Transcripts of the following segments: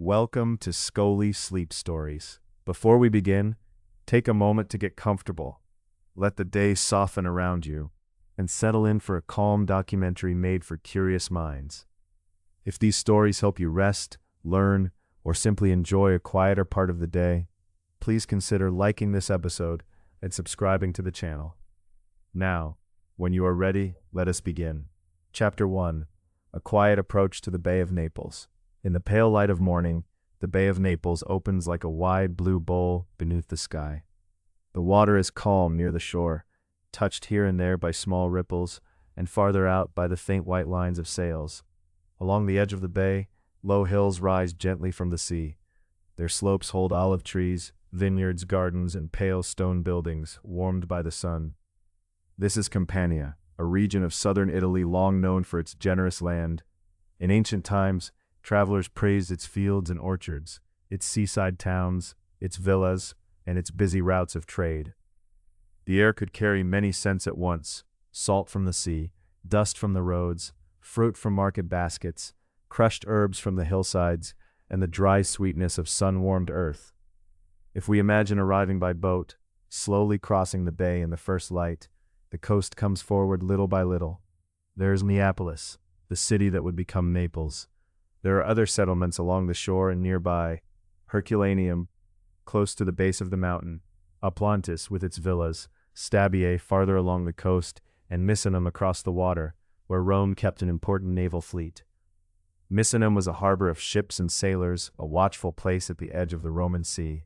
Welcome to Scoli Sleep Stories. Before we begin, take a moment to get comfortable. Let the day soften around you, and settle in for a calm documentary made for curious minds. If these stories help you rest, learn, or simply enjoy a quieter part of the day, please consider liking this episode and subscribing to the channel. Now, when you are ready, let us begin. Chapter 1: A Quiet Approach to the Bay of Naples. In the pale light of morning, the Bay of Naples opens like a wide blue bowl beneath the sky. The water is calm near the shore, touched here and there by small ripples, and farther out by the faint white lines of sails. Along the edge of the bay, low hills rise gently from the sea. Their slopes hold olive trees, vineyards, gardens, and pale stone buildings, warmed by the sun. This is Campania, a region of southern Italy long known for its generous land. In ancient times, travelers praised its fields and orchards, its seaside towns, its villas, and its busy routes of trade. The air could carry many scents at once: salt from the sea, dust from the roads, fruit from market baskets, crushed herbs from the hillsides, and the dry sweetness of sun-warmed earth. If we imagine arriving by boat, slowly crossing the bay in the first light, the coast comes forward little by little. There's Neapolis, the city that would become Naples. There are other settlements along the shore and nearby: Herculaneum, close to the base of the mountain, Aplantis with its villas, Stabiae farther along the coast, and Misenum across the water, where Rome kept an important naval fleet. Misenum was a harbor of ships and sailors, a watchful place at the edge of the Roman Sea.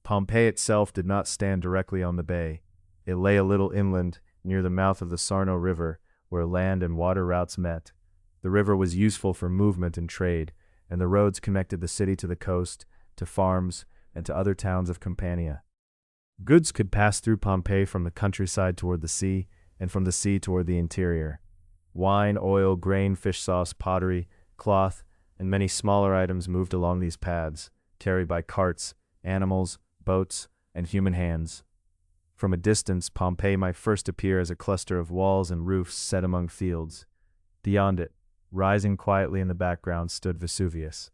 Pompeii itself did not stand directly on the bay. It lay a little inland, near the mouth of the Sarno River, where land and water routes met. The river was useful for movement and trade, and the roads connected the city to the coast, to farms, and to other towns of Campania. Goods could pass through Pompeii from the countryside toward the sea, and from the sea toward the interior. Wine, oil, grain, fish sauce, pottery, cloth, and many smaller items moved along these paths, carried by carts, animals, boats, and human hands. From a distance, Pompeii might first appear as a cluster of walls and roofs set among fields. Beyond it, rising quietly in the background, stood Vesuvius.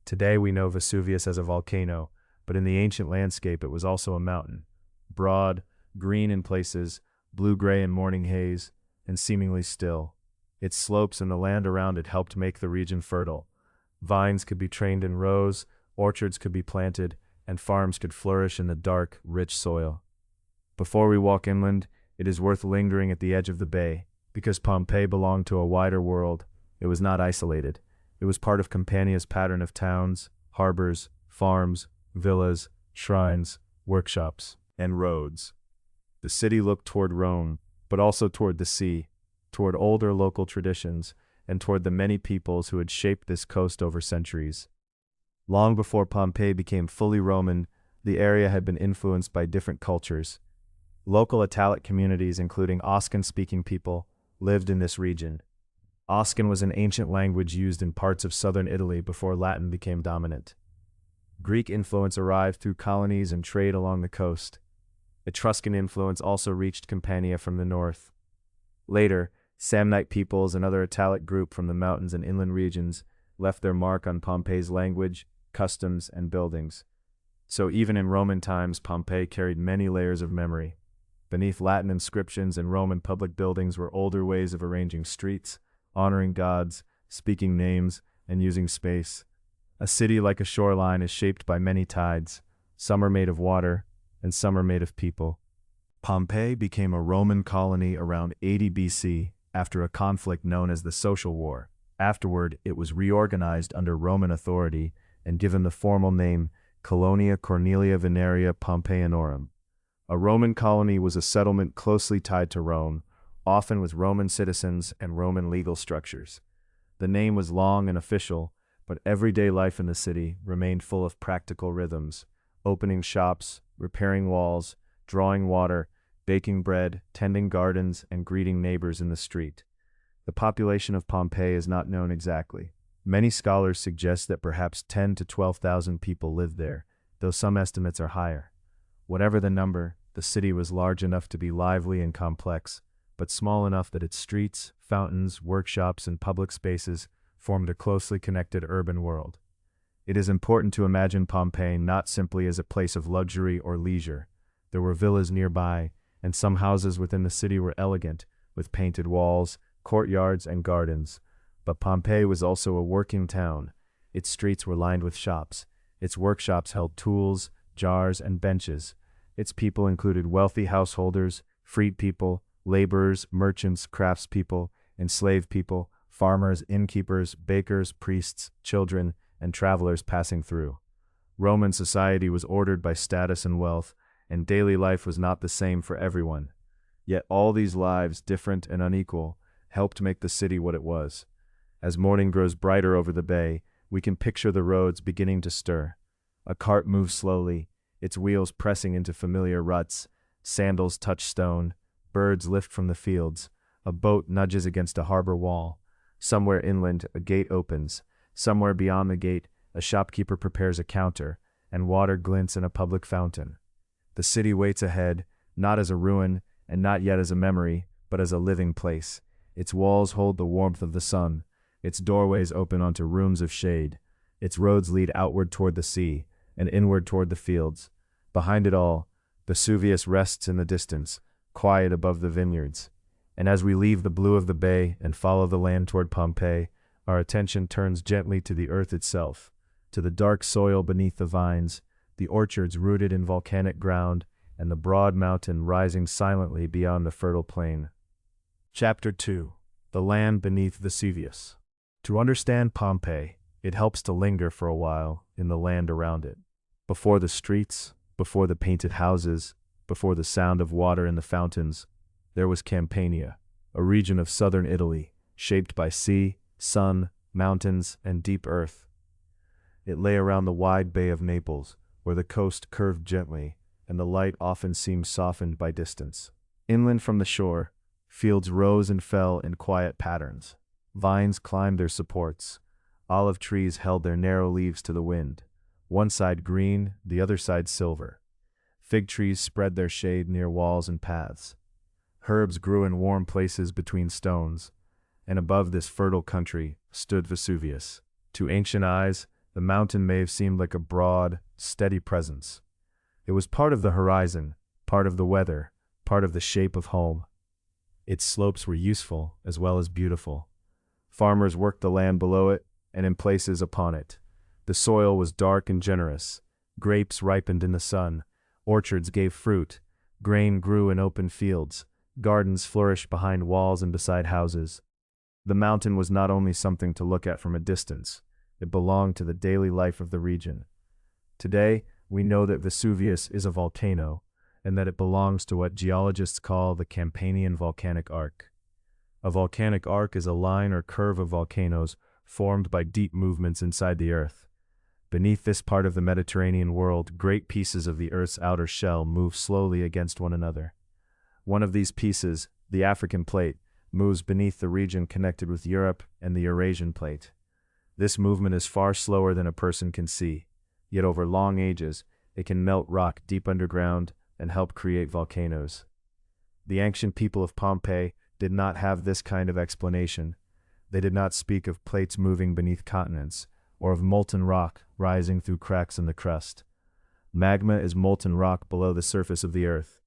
Today we know Vesuvius as a volcano, but in the ancient landscape it was also a mountain, broad, green in places, blue-gray in morning haze, and seemingly still. Its slopes and the land around it helped make the region fertile. Vines could be trained in rows, orchards could be planted, and farms could flourish in the dark, rich soil. Before we walk inland, it is worth lingering at the edge of the bay, because Pompeii belonged to a wider world. It was not isolated. It was part of Campania's pattern of towns, harbors, farms, villas, shrines, workshops, and roads. The city looked toward Rome, but also toward the sea, toward older local traditions, and toward the many peoples who had shaped this coast over centuries. Long before Pompeii became fully Roman, the area had been influenced by different cultures. Local Italic communities, including Oscan-speaking people, lived in this region. Oscan was an ancient language used in parts of southern Italy before Latin became dominant. Greek influence arrived through colonies and trade along the coast. Etruscan influence also reached Campania from the north. Later, Samnite peoples and other Italic groups from the mountains and inland regions left their mark on Pompeii's language, customs, and buildings. So even in Roman times, Pompeii carried many layers of memory. Beneath Latin inscriptions and Roman public buildings were older ways of arranging streets, honoring gods, speaking names, and using space. A city like a shoreline is shaped by many tides. Some are made of water, and some are made of people. Pompeii became a Roman colony around 80 BC after a conflict known as the Social War. Afterward, it was reorganized under Roman authority and given the formal name Colonia Cornelia Veneria Pompeianorum. A Roman colony was a settlement closely tied to Rome, often with Roman citizens and Roman legal structures. The name was long and official, but everyday life in the city remained full of practical rhythms: opening shops, repairing walls, drawing water, baking bread, tending gardens, and greeting neighbors in the street. The population of Pompeii is not known exactly. Many scholars suggest that perhaps 10,000 to 12,000 people lived there, though some estimates are higher. Whatever the number, the city was large enough to be lively and complex, but small enough that its streets, fountains, workshops, and public spaces formed a closely connected urban world. It is important to imagine Pompeii not simply as a place of luxury or leisure. There were villas nearby, and some houses within the city were elegant, with painted walls, courtyards, and gardens. But Pompeii was also a working town. Its streets were lined with shops. Its workshops held tools, jars, and benches. Its people included wealthy householders, freed people, laborers, merchants, craftspeople, enslaved people, farmers, innkeepers, bakers, priests, children, and travelers passing through. Roman society was ordered by status and wealth, and daily life was not the same for everyone. Yet all these lives, different and unequal, helped make the city what it was. As morning grows brighter over the bay, we can picture the roads beginning to stir. A cart moves slowly, its wheels pressing into familiar ruts, sandals touch stone, birds lift from the fields, a boat nudges against a harbor wall. Somewhere inland, a gate opens. Somewhere beyond the gate, a shopkeeper prepares a counter, and water glints in a public fountain. The city waits ahead, not as a ruin, and not yet as a memory, but as a living place. Its walls hold the warmth of the sun. Its doorways open onto rooms of shade. Its roads lead outward toward the sea, and inward toward the fields. Behind it all, Vesuvius rests in the distance, quiet above the vineyards. And as we leave the blue of the bay and follow the land toward Pompeii, our attention turns gently to the earth itself, to the dark soil beneath the vines, the orchards rooted in volcanic ground, and the broad mountain rising silently beyond the fertile plain. Chapter 2. The Land Beneath Vesuvius. To understand Pompeii, it helps to linger for a while in the land around it. Before the streets, before the painted houses, before the sound of water in the fountains, there was Campania, a region of southern Italy, shaped by sea, sun, mountains, and deep earth. It lay around the wide Bay of Naples, where the coast curved gently, and the light often seemed softened by distance. Inland from the shore, fields rose and fell in quiet patterns. Vines climbed their supports. Olive trees held their narrow leaves to the wind, one side green, the other side silver. Fig trees spread their shade near walls and paths. Herbs grew in warm places between stones, and above this fertile country stood Vesuvius. To ancient eyes, the mountain may have seemed like a broad, steady presence. It was part of the horizon, part of the weather, part of the shape of home. Its slopes were useful as well as beautiful. Farmers worked the land below it and in places upon it. The soil was dark and generous. Grapes ripened in the sun. Orchards gave fruit. Grain grew in open fields. Gardens flourished behind walls and beside houses. The mountain was not only something to look at from a distance, it belonged to the daily life of the region. Today, we know that Vesuvius is a volcano, and that it belongs to what geologists call the Campanian volcanic arc. A volcanic arc is a line or curve of volcanoes formed by deep movements inside the earth. Beneath this part of the Mediterranean world, great pieces of the Earth's outer shell move slowly against one another. One of these pieces, the African plate, moves beneath the region connected with Europe and the Eurasian plate. This movement is far slower than a person can see, yet over long ages, it can melt rock deep underground and help create volcanoes. The ancient people of Pompeii did not have this kind of explanation. They did not speak of plates moving beneath continents, or of molten rock rising through cracks in the crust. Magma is molten rock below the surface of the earth.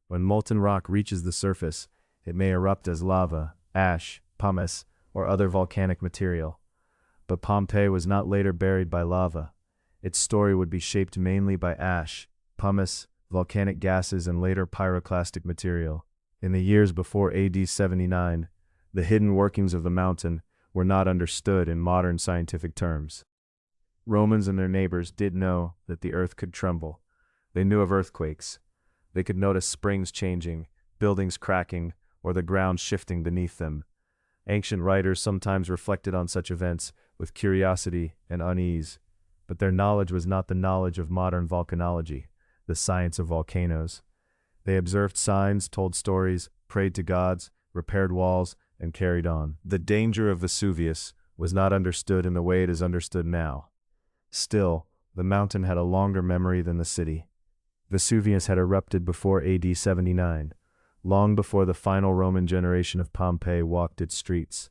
When molten rock reaches the surface, it may erupt as lava, ash, pumice, or other volcanic material. But Pompeii was not later buried by lava. Its story would be shaped mainly by ash, pumice, volcanic gases, and later pyroclastic material. In the years before AD 79, the hidden workings of the mountain were not understood in modern scientific terms. Romans and their neighbors did know that the earth could tremble. They knew of earthquakes. They could notice springs changing, buildings cracking, or the ground shifting beneath them. Ancient writers sometimes reflected on such events with curiosity and unease, but their knowledge was not the knowledge of modern volcanology, the science of volcanoes. They observed signs, told stories, prayed to gods, repaired walls, and carried on. The danger of Vesuvius was not understood in the way it is understood now. Still, the mountain had a longer memory than the city. Vesuvius had erupted before AD 79, long before the final Roman generation of Pompeii walked its streets.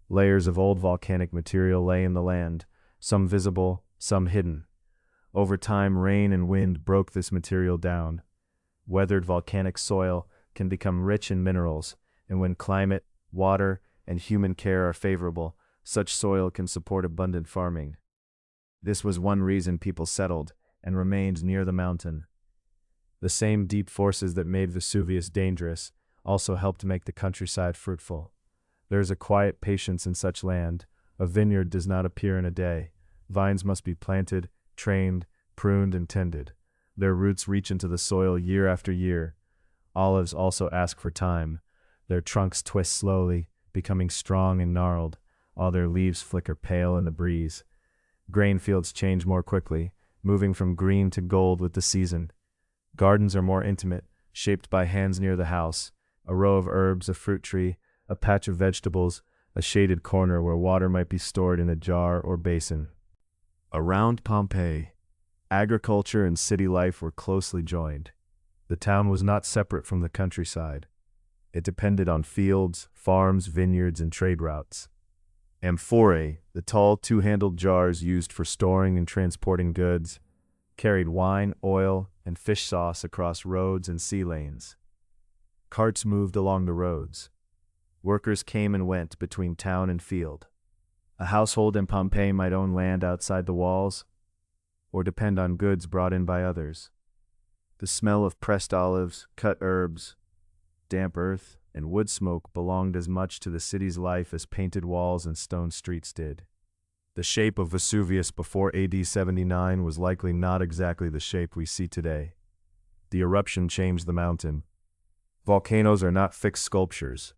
Layers of old volcanic material lay in the land, some visible, some hidden. Over time, rain and wind broke this material down. Weathered volcanic soil can become rich in minerals, and when climate, water, and human care are favorable, such soil can support abundant farming. This was one reason people settled and remained near the mountain. The same deep forces that made Vesuvius dangerous also helped make the countryside fruitful. There is a quiet patience in such land. A vineyard does not appear in a day. Vines must be planted, trained, pruned, and tended. Their roots reach into the soil year after year. Olives also ask for time. Their trunks twist slowly, becoming strong and gnarled, while their leaves flicker pale in the breeze. Grain fields change more quickly, moving from green to gold with the season. Gardens are more intimate, shaped by hands near the house. A row of herbs, a fruit tree, a patch of vegetables, a shaded corner where water might be stored in a jar or basin. Around Pompeii, agriculture and city life were closely joined. The town was not separate from the countryside. It depended on fields, farms, vineyards, and trade routes. Amphorae, the tall two-handled jars used for storing and transporting goods, carried wine, oil, and fish sauce across roads and sea lanes. Carts moved along the roads. Workers came and went between town and field. A household in Pompeii might own land outside the walls, or depend on goods brought in by others. The smell of pressed olives, cut herbs, damp earth, and wood smoke belonged as much to the city's life as painted walls and stone streets did. The shape of Vesuvius before AD 79 was likely not exactly the shape we see today. The eruption changed the mountain. Volcanoes are not fixed sculptures.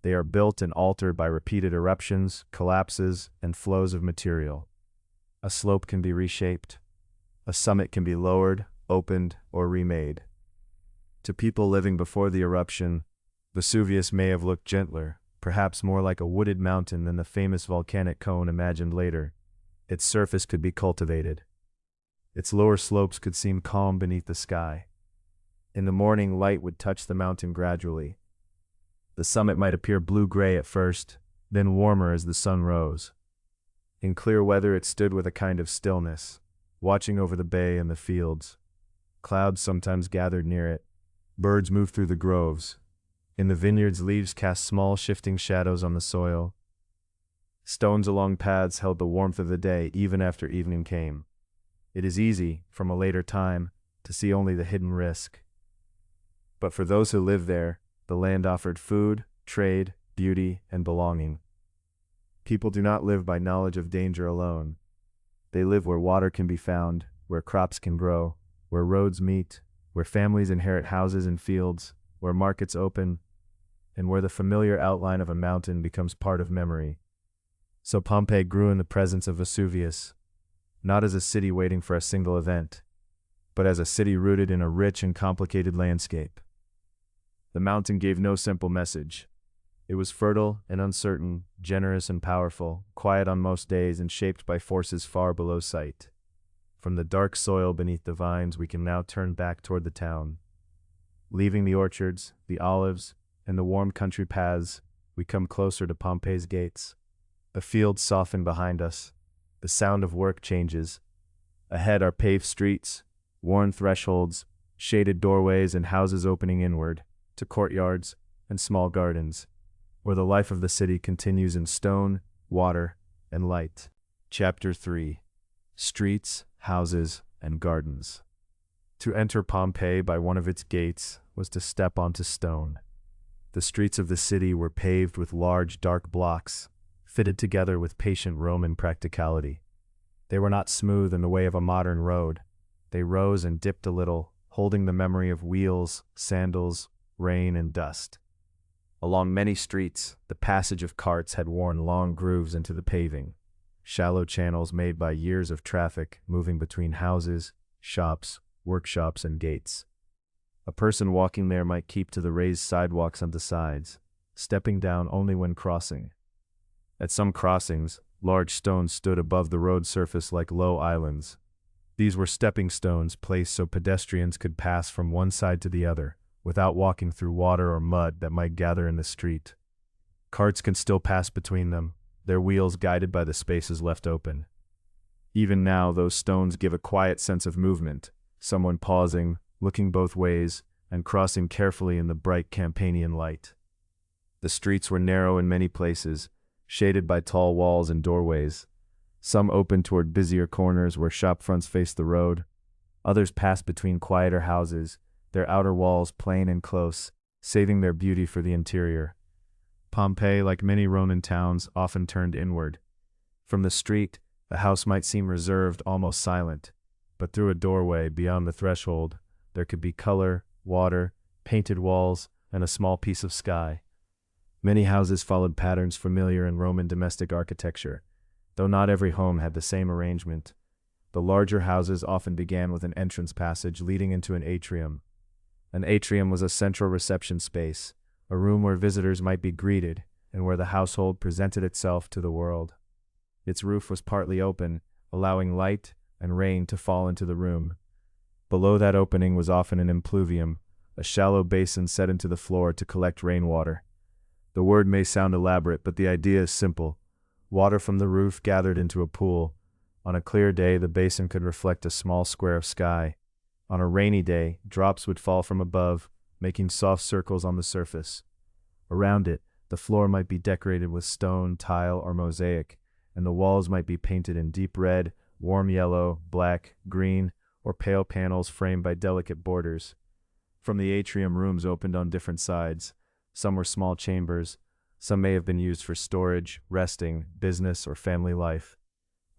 They are built and altered by repeated eruptions, collapses, and flows of material. A slope can be reshaped. A summit can be lowered, opened, or remade. To people living before the eruption, Vesuvius may have looked gentler, perhaps more like a wooded mountain than the famous volcanic cone imagined later. Its surface could be cultivated. Its lower slopes could seem calm beneath the sky. In the morning, light would touch the mountain gradually. The summit might appear blue-gray at first, then warmer as the sun rose. In clear weather, it stood with a kind of stillness, watching over the bay and the fields. Clouds sometimes gathered near it. Birds moved through the groves. In the vineyards, leaves cast small shifting shadows on the soil. Stones along paths held the warmth of the day even after evening came. It is easy, from a later time, to see only the hidden risk. But for those who lived there, the land offered food, trade, beauty, and belonging. People do not live by knowledge of danger alone. They live where water can be found, where crops can grow, where roads meet, where families inherit houses and fields, where markets open, and where the familiar outline of a mountain becomes part of memory. So Pompeii grew in the presence of Vesuvius, not as a city waiting for a single event, but as a city rooted in a rich and complicated landscape. The mountain gave no simple message. It was fertile and uncertain, generous and powerful, quiet on most days, and shaped by forces far below sight. From the dark soil beneath the vines, we can now turn back toward the town. Leaving the orchards, the olives, and the warm country paths, we come closer to Pompeii's gates. The fields soften behind us. The sound of work changes. Ahead are paved streets, worn thresholds, shaded doorways, and houses opening inward to courtyards and small gardens, where the life of the city continues in stone, water, and light. Chapter 3. Streets, Houses, and Gardens. To enter Pompeii by one of its gates was to step onto stone. The streets of the city were paved with large, dark blocks, fitted together with patient Roman practicality. They were not smooth in the way of a modern road. They rose and dipped a little, holding the memory of wheels, sandals, rain, and dust. Along many streets, the passage of carts had worn long grooves into the paving, shallow channels made by years of traffic moving between houses, shops, workshops, and gates. A person walking there might keep to the raised sidewalks on the sides, stepping down only when crossing. At some crossings, large stones stood above the road surface like low islands. These were stepping stones placed so pedestrians could pass from one side to the other, without walking through water or mud that might gather in the street. Carts can still pass between them, their wheels guided by the spaces left open. Even now, those stones give a quiet sense of movement, someone pausing, looking both ways, and crossing carefully in the bright Campanian light. The streets were narrow in many places, shaded by tall walls and doorways. Some opened toward busier corners where shop fronts faced the road. Others passed between quieter houses, their outer walls plain and close, saving their beauty for the interior. Pompeii, like many Roman towns, often turned inward. From the street, the house might seem reserved, almost silent, but through a doorway beyond the threshold, there could be color, water, painted walls, and a small piece of sky. Many houses followed patterns familiar in Roman domestic architecture, though not every home had the same arrangement. The larger houses often began with an entrance passage leading into an atrium. An atrium was a central reception space, a room where visitors might be greeted and where the household presented itself to the world. Its roof was partly open, allowing light and rain to fall into the room. Below that opening was often an impluvium, a shallow basin set into the floor to collect rainwater. The word may sound elaborate, but the idea is simple. Water from the roof gathered into a pool. On a clear day, the basin could reflect a small square of sky. On a rainy day, drops would fall from above, making soft circles on the surface. Around it, the floor might be decorated with stone, tile, or mosaic, and the walls might be painted in deep red, warm yellow, black, green, or pale panels framed by delicate borders. From the atrium, rooms opened on different sides. Some were small chambers. Some may have been used for storage, resting, business, or family life.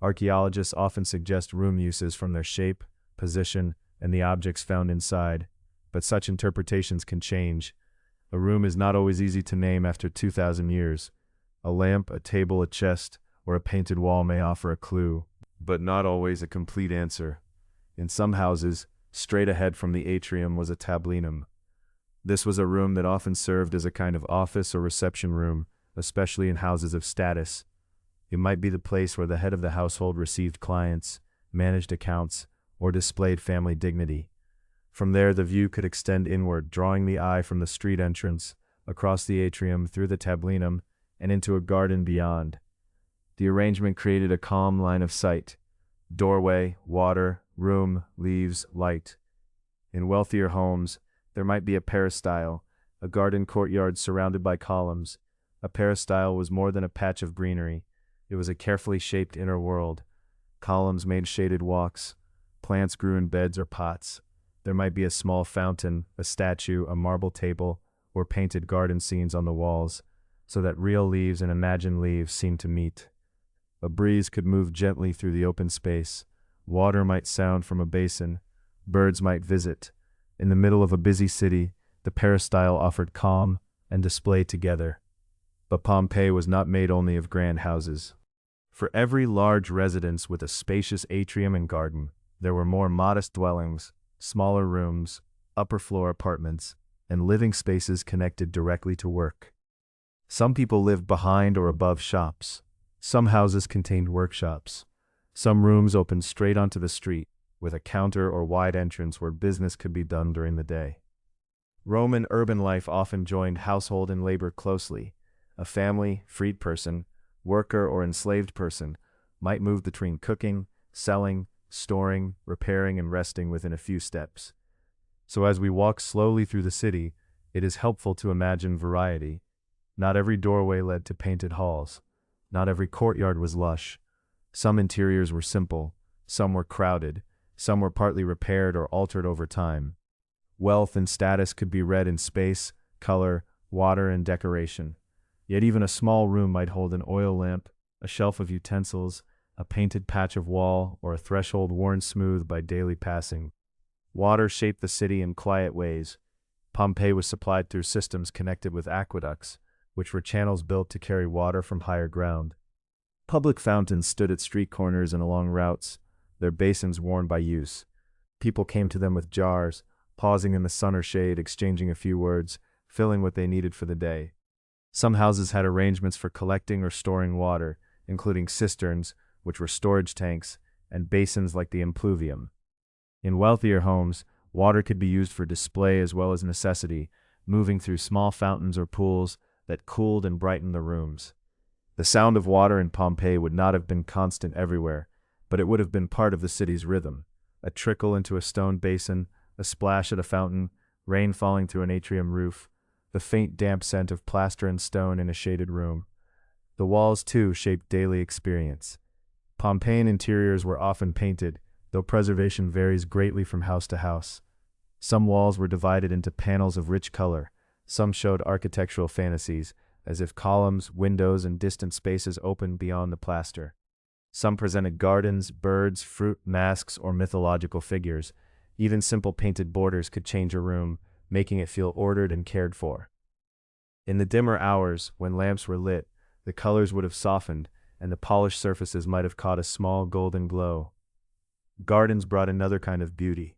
Archaeologists often suggest room uses from their shape, position, and the objects found inside, but such interpretations can change. A room is not always easy to name after 2,000 years. A lamp, a table, a chest, or a painted wall may offer a clue, but not always a complete answer. In some houses, straight ahead from the atrium was a tablinum. This was a room that often served as a kind of office or reception room, especially in houses of status. It might be the place where the head of the household received clients, managed accounts, or displayed family dignity. From there, the view could extend inward, drawing the eye from the street entrance, across the atrium, through the tablinum, and into a garden beyond. The arrangement created a calm line of sight. Doorway, water, room, leaves, light. In wealthier homes, there might be a peristyle, a garden courtyard surrounded by columns. A peristyle was more than a patch of greenery. It was a carefully shaped inner world. Columns made shaded walks. Plants grew in beds or pots. There might be a small fountain, a statue, a marble table, or painted garden scenes on the walls, so that real leaves and imagined leaves seemed to meet. A breeze could move gently through the open space. Water might sound from a basin. Birds might visit. In the middle of a busy city, the peristyle offered calm and display together. But Pompeii was not made only of grand houses. For every large residence with a spacious atrium and garden, there were more modest dwellings, smaller rooms, upper-floor apartments, and living spaces connected directly to work. Some people lived behind or above shops. Some houses contained workshops. Some rooms opened straight onto the street, with a counter or wide entrance where business could be done during the day. Roman urban life often joined household and labor closely. A family, freed person, worker, or enslaved person might move between cooking, selling, storing, repairing, and resting within a few steps. So as we walk slowly through the city, it is helpful to imagine variety. Not every doorway led to painted halls. Not every courtyard was lush. Some interiors were simple, some were crowded, some were partly repaired or altered over time. Wealth and status could be read in space, color, water, and decoration. Yet even a small room might hold an oil lamp, a shelf of utensils, a painted patch of wall, or a threshold worn smooth by daily passing. Water shaped the city in quiet ways. Pompeii was supplied through systems connected with aqueducts, which were channels built to carry water from higher ground. Public fountains stood at street corners and along routes, their basins worn by use. People came to them with jars, pausing in the sun or shade, exchanging a few words, filling what they needed for the day. Some houses had arrangements for collecting or storing water, including cisterns, which were storage tanks, and basins like the impluvium. In wealthier homes, water could be used for display as well as necessity, moving through small fountains or pools that cooled and brightened the rooms. The sound of water in Pompeii would not have been constant everywhere. but it would have been part of the city's rhythm. A trickle into a stone basin, a splash at a fountain, rain falling through an atrium roof, the faint damp scent of plaster and stone in a shaded room. The walls, too, shaped daily experience. Pompeian interiors were often painted, though preservation varies greatly from house to house. Some walls were divided into panels of rich color. Some showed architectural fantasies, as if columns, windows, and distant spaces opened beyond the plaster. Some presented gardens, birds, fruit, masks, or mythological figures. Even simple painted borders could change a room, making it feel ordered and cared for. In the dimmer hours, when lamps were lit, the colors would have softened, and the polished surfaces might have caught a small golden glow. Gardens brought another kind of beauty.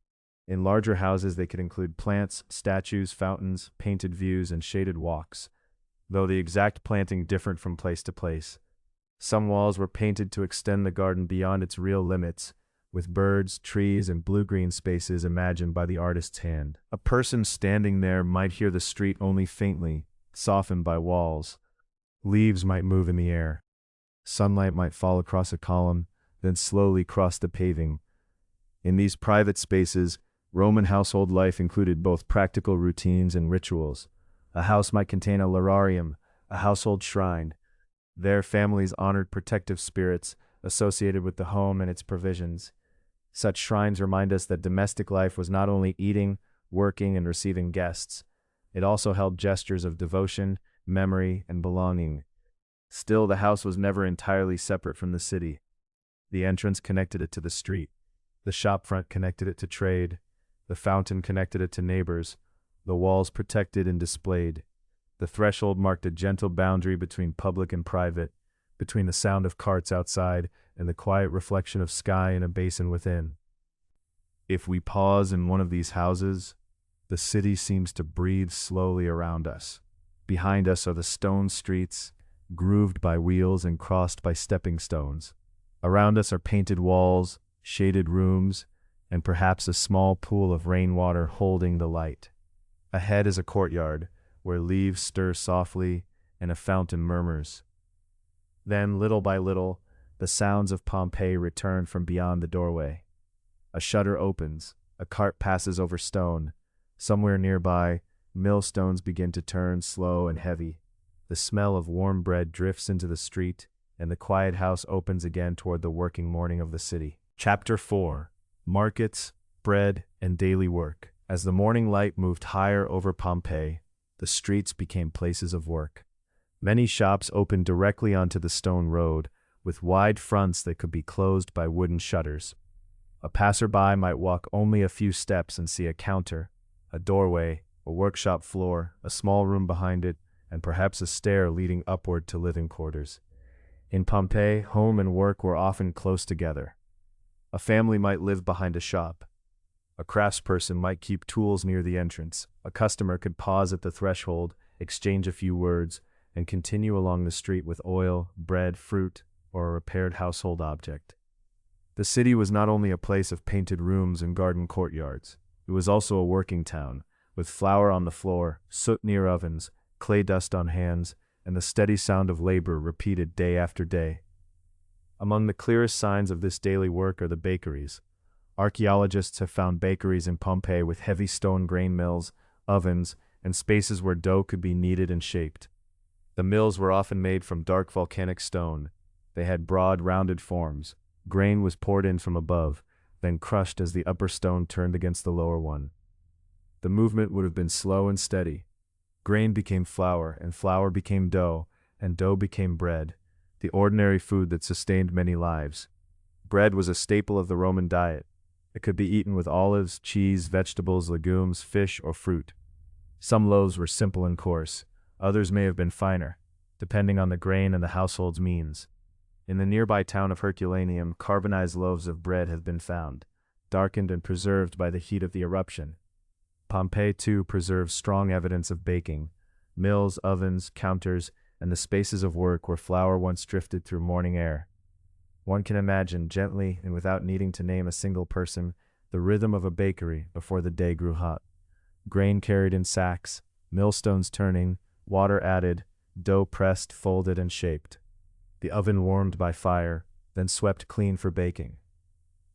In larger houses, they could include plants, statues, fountains, painted views, and shaded walks, though the exact planting differed from place to place. Some walls were painted to extend the garden beyond its real limits, with birds, trees, and blue-green spaces imagined by the artist's hand. A person standing there might hear the street only faintly, softened by walls. Leaves might move in the air. Sunlight might fall across a column, then slowly cross the paving. In these private spaces, Roman household life included both practical routines and rituals. A house might contain a lararium, a household shrine. There, families honored protective spirits associated with the home and its provisions. Such shrines remind us that domestic life was not only eating, working, and receiving guests. It also held gestures of devotion, memory, and belonging. Still, the house was never entirely separate from the city. The entrance connected it to the street. The shopfront connected it to trade. The fountain connected it to neighbors. The walls protected and displayed. The threshold marked a gentle boundary between public and private, between the sound of carts outside and the quiet reflection of sky in a basin within. If we pause in one of these houses, the city seems to breathe slowly around us. Behind us are the stone streets, grooved by wheels and crossed by stepping stones. Around us are painted walls, shaded rooms, and perhaps a small pool of rainwater holding the light. Ahead is a courtyard, where leaves stir softly and a fountain murmurs. Then, little by little, the sounds of Pompeii return from beyond the doorway. A shutter opens, a cart passes over stone. Somewhere nearby, millstones begin to turn slow and heavy. The smell of warm bread drifts into the street, and the quiet house opens again toward the working morning of the city. Chapter 4. Markets, Bread, and Daily Work. As the morning light moved higher over Pompeii, the streets became places of work. Many shops opened directly onto the stone road, with wide fronts that could be closed by wooden shutters. A passerby might walk only a few steps and see a counter, a doorway, a workshop floor, a small room behind it, and perhaps a stair leading upward to living quarters. In Pompeii, home and work were often close together. A family might live behind a shop. A craftsperson might keep tools near the entrance. A customer could pause at the threshold, exchange a few words, and continue along the street with oil, bread, fruit, or a repaired household object. The city was not only a place of painted rooms and garden courtyards. It was also a working town, with flour on the floor, soot near ovens, clay dust on hands, and the steady sound of labor repeated day after day. Among the clearest signs of this daily work are the bakeries. Archaeologists have found bakeries in Pompeii with heavy stone grain mills, ovens, and spaces where dough could be kneaded and shaped. The mills were often made from dark volcanic stone. They had broad, rounded forms. Grain was poured in from above, then crushed as the upper stone turned against the lower one. The movement would have been slow and steady. Grain became flour, and flour became dough, and dough became bread, the ordinary food that sustained many lives. Bread was a staple of the Roman diet. It could be eaten with olives, cheese, vegetables, legumes, fish, or fruit. Some loaves were simple and coarse. Others may have been finer, depending on the grain and the household's means. In the nearby town of Herculaneum, carbonized loaves of bread have been found, darkened and preserved by the heat of the eruption. Pompeii, too, preserves strong evidence of baking. Mills, ovens, counters, and the spaces of work where flour once drifted through morning air. One can imagine, gently and without needing to name a single person, the rhythm of a bakery before the day grew hot. Grain carried in sacks, millstones turning, water added, dough pressed, folded, and shaped. The oven warmed by fire, then swept clean for baking.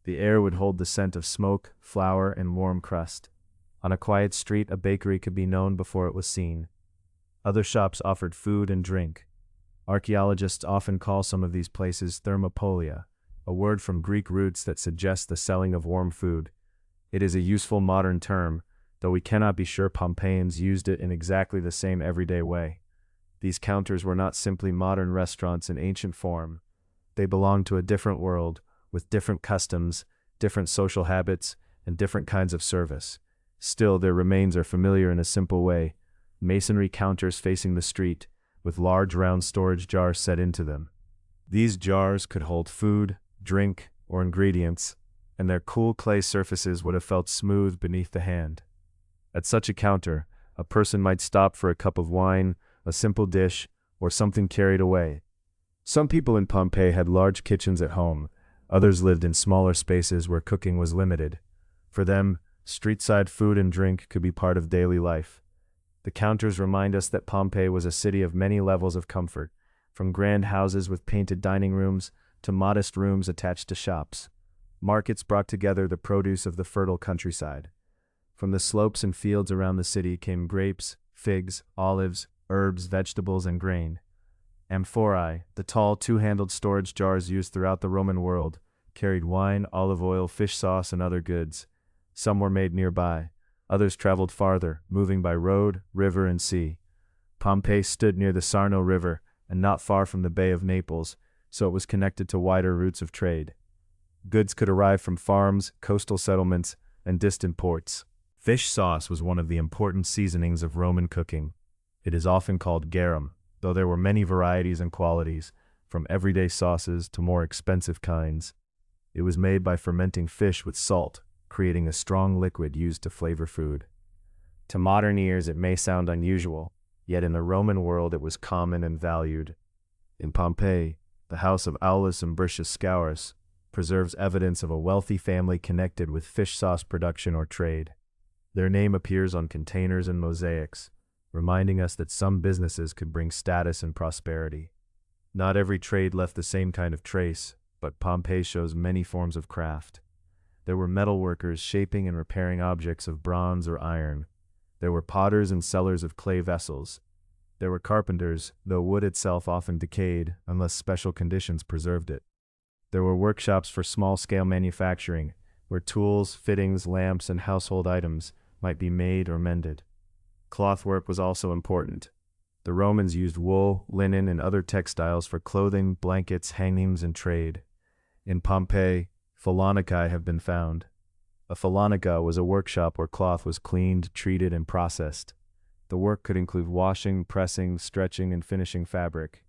The air would hold the scent of smoke, flour, and warm crust. On a quiet street, a bakery could be known before it was seen. Other shops offered food and drink. Archaeologists often call some of these places thermopolia, a word from Greek roots that suggests the selling of warm food. It is a useful modern term, though we cannot be sure Pompeians used it in exactly the same everyday way. These counters were not simply modern restaurants in ancient form. They belonged to a different world, with different customs, different social habits, and different kinds of service. Still, their remains are familiar in a simple way: masonry counters facing the street, with large round storage jars set into them. These jars could hold food, drink, or ingredients, and their cool clay surfaces would have felt smooth beneath the hand. At such a counter, a person might stop for a cup of wine, a simple dish, or something carried away. Some people in Pompeii had large kitchens at home. Others lived in smaller spaces where cooking was limited. For them, street-side food and drink could be part of daily life. The counters remind us that Pompeii was a city of many levels of comfort, from grand houses with painted dining rooms to modest rooms attached to shops. Markets brought together the produce of the fertile countryside. From the slopes and fields around the city came grapes, figs, olives, herbs, vegetables, and grain. Amphorae, the tall two-handled storage jars used throughout the Roman world, carried wine, olive oil, fish sauce, and other goods. Some were made nearby. Others traveled farther, moving by road, river, and sea. Pompeii stood near the Sarno River and not far from the Bay of Naples, so it was connected to wider routes of trade. Goods could arrive from farms, coastal settlements, and distant ports. Fish sauce was one of the important seasonings of Roman cooking. It is often called garum, though there were many varieties and qualities, from everyday sauces to more expensive kinds. It was made by fermenting fish with salt, creating a strong liquid used to flavor food. To modern ears it may sound unusual, yet in the Roman world it was common and valued. In Pompeii, the house of Aulus Ambrosius Scaurus preserves evidence of a wealthy family connected with fish sauce production or trade. Their name appears on containers and mosaics, reminding us that some businesses could bring status and prosperity. Not every trade left the same kind of trace, but Pompeii shows many forms of craft. There were metal workers shaping and repairing objects of bronze or iron. There were potters and sellers of clay vessels. There were carpenters, though wood itself often decayed unless special conditions preserved it. There were workshops for small-scale manufacturing, where tools, fittings, lamps, and household items might be made or mended. Clothwork was also important. The Romans used wool, linen, and other textiles for clothing, blankets, hangings, and trade. In Pompeii, Phalonicae have been found. A phalonica was a workshop where cloth was cleaned, treated, and processed. The work could include washing, pressing, stretching, and finishing fabric.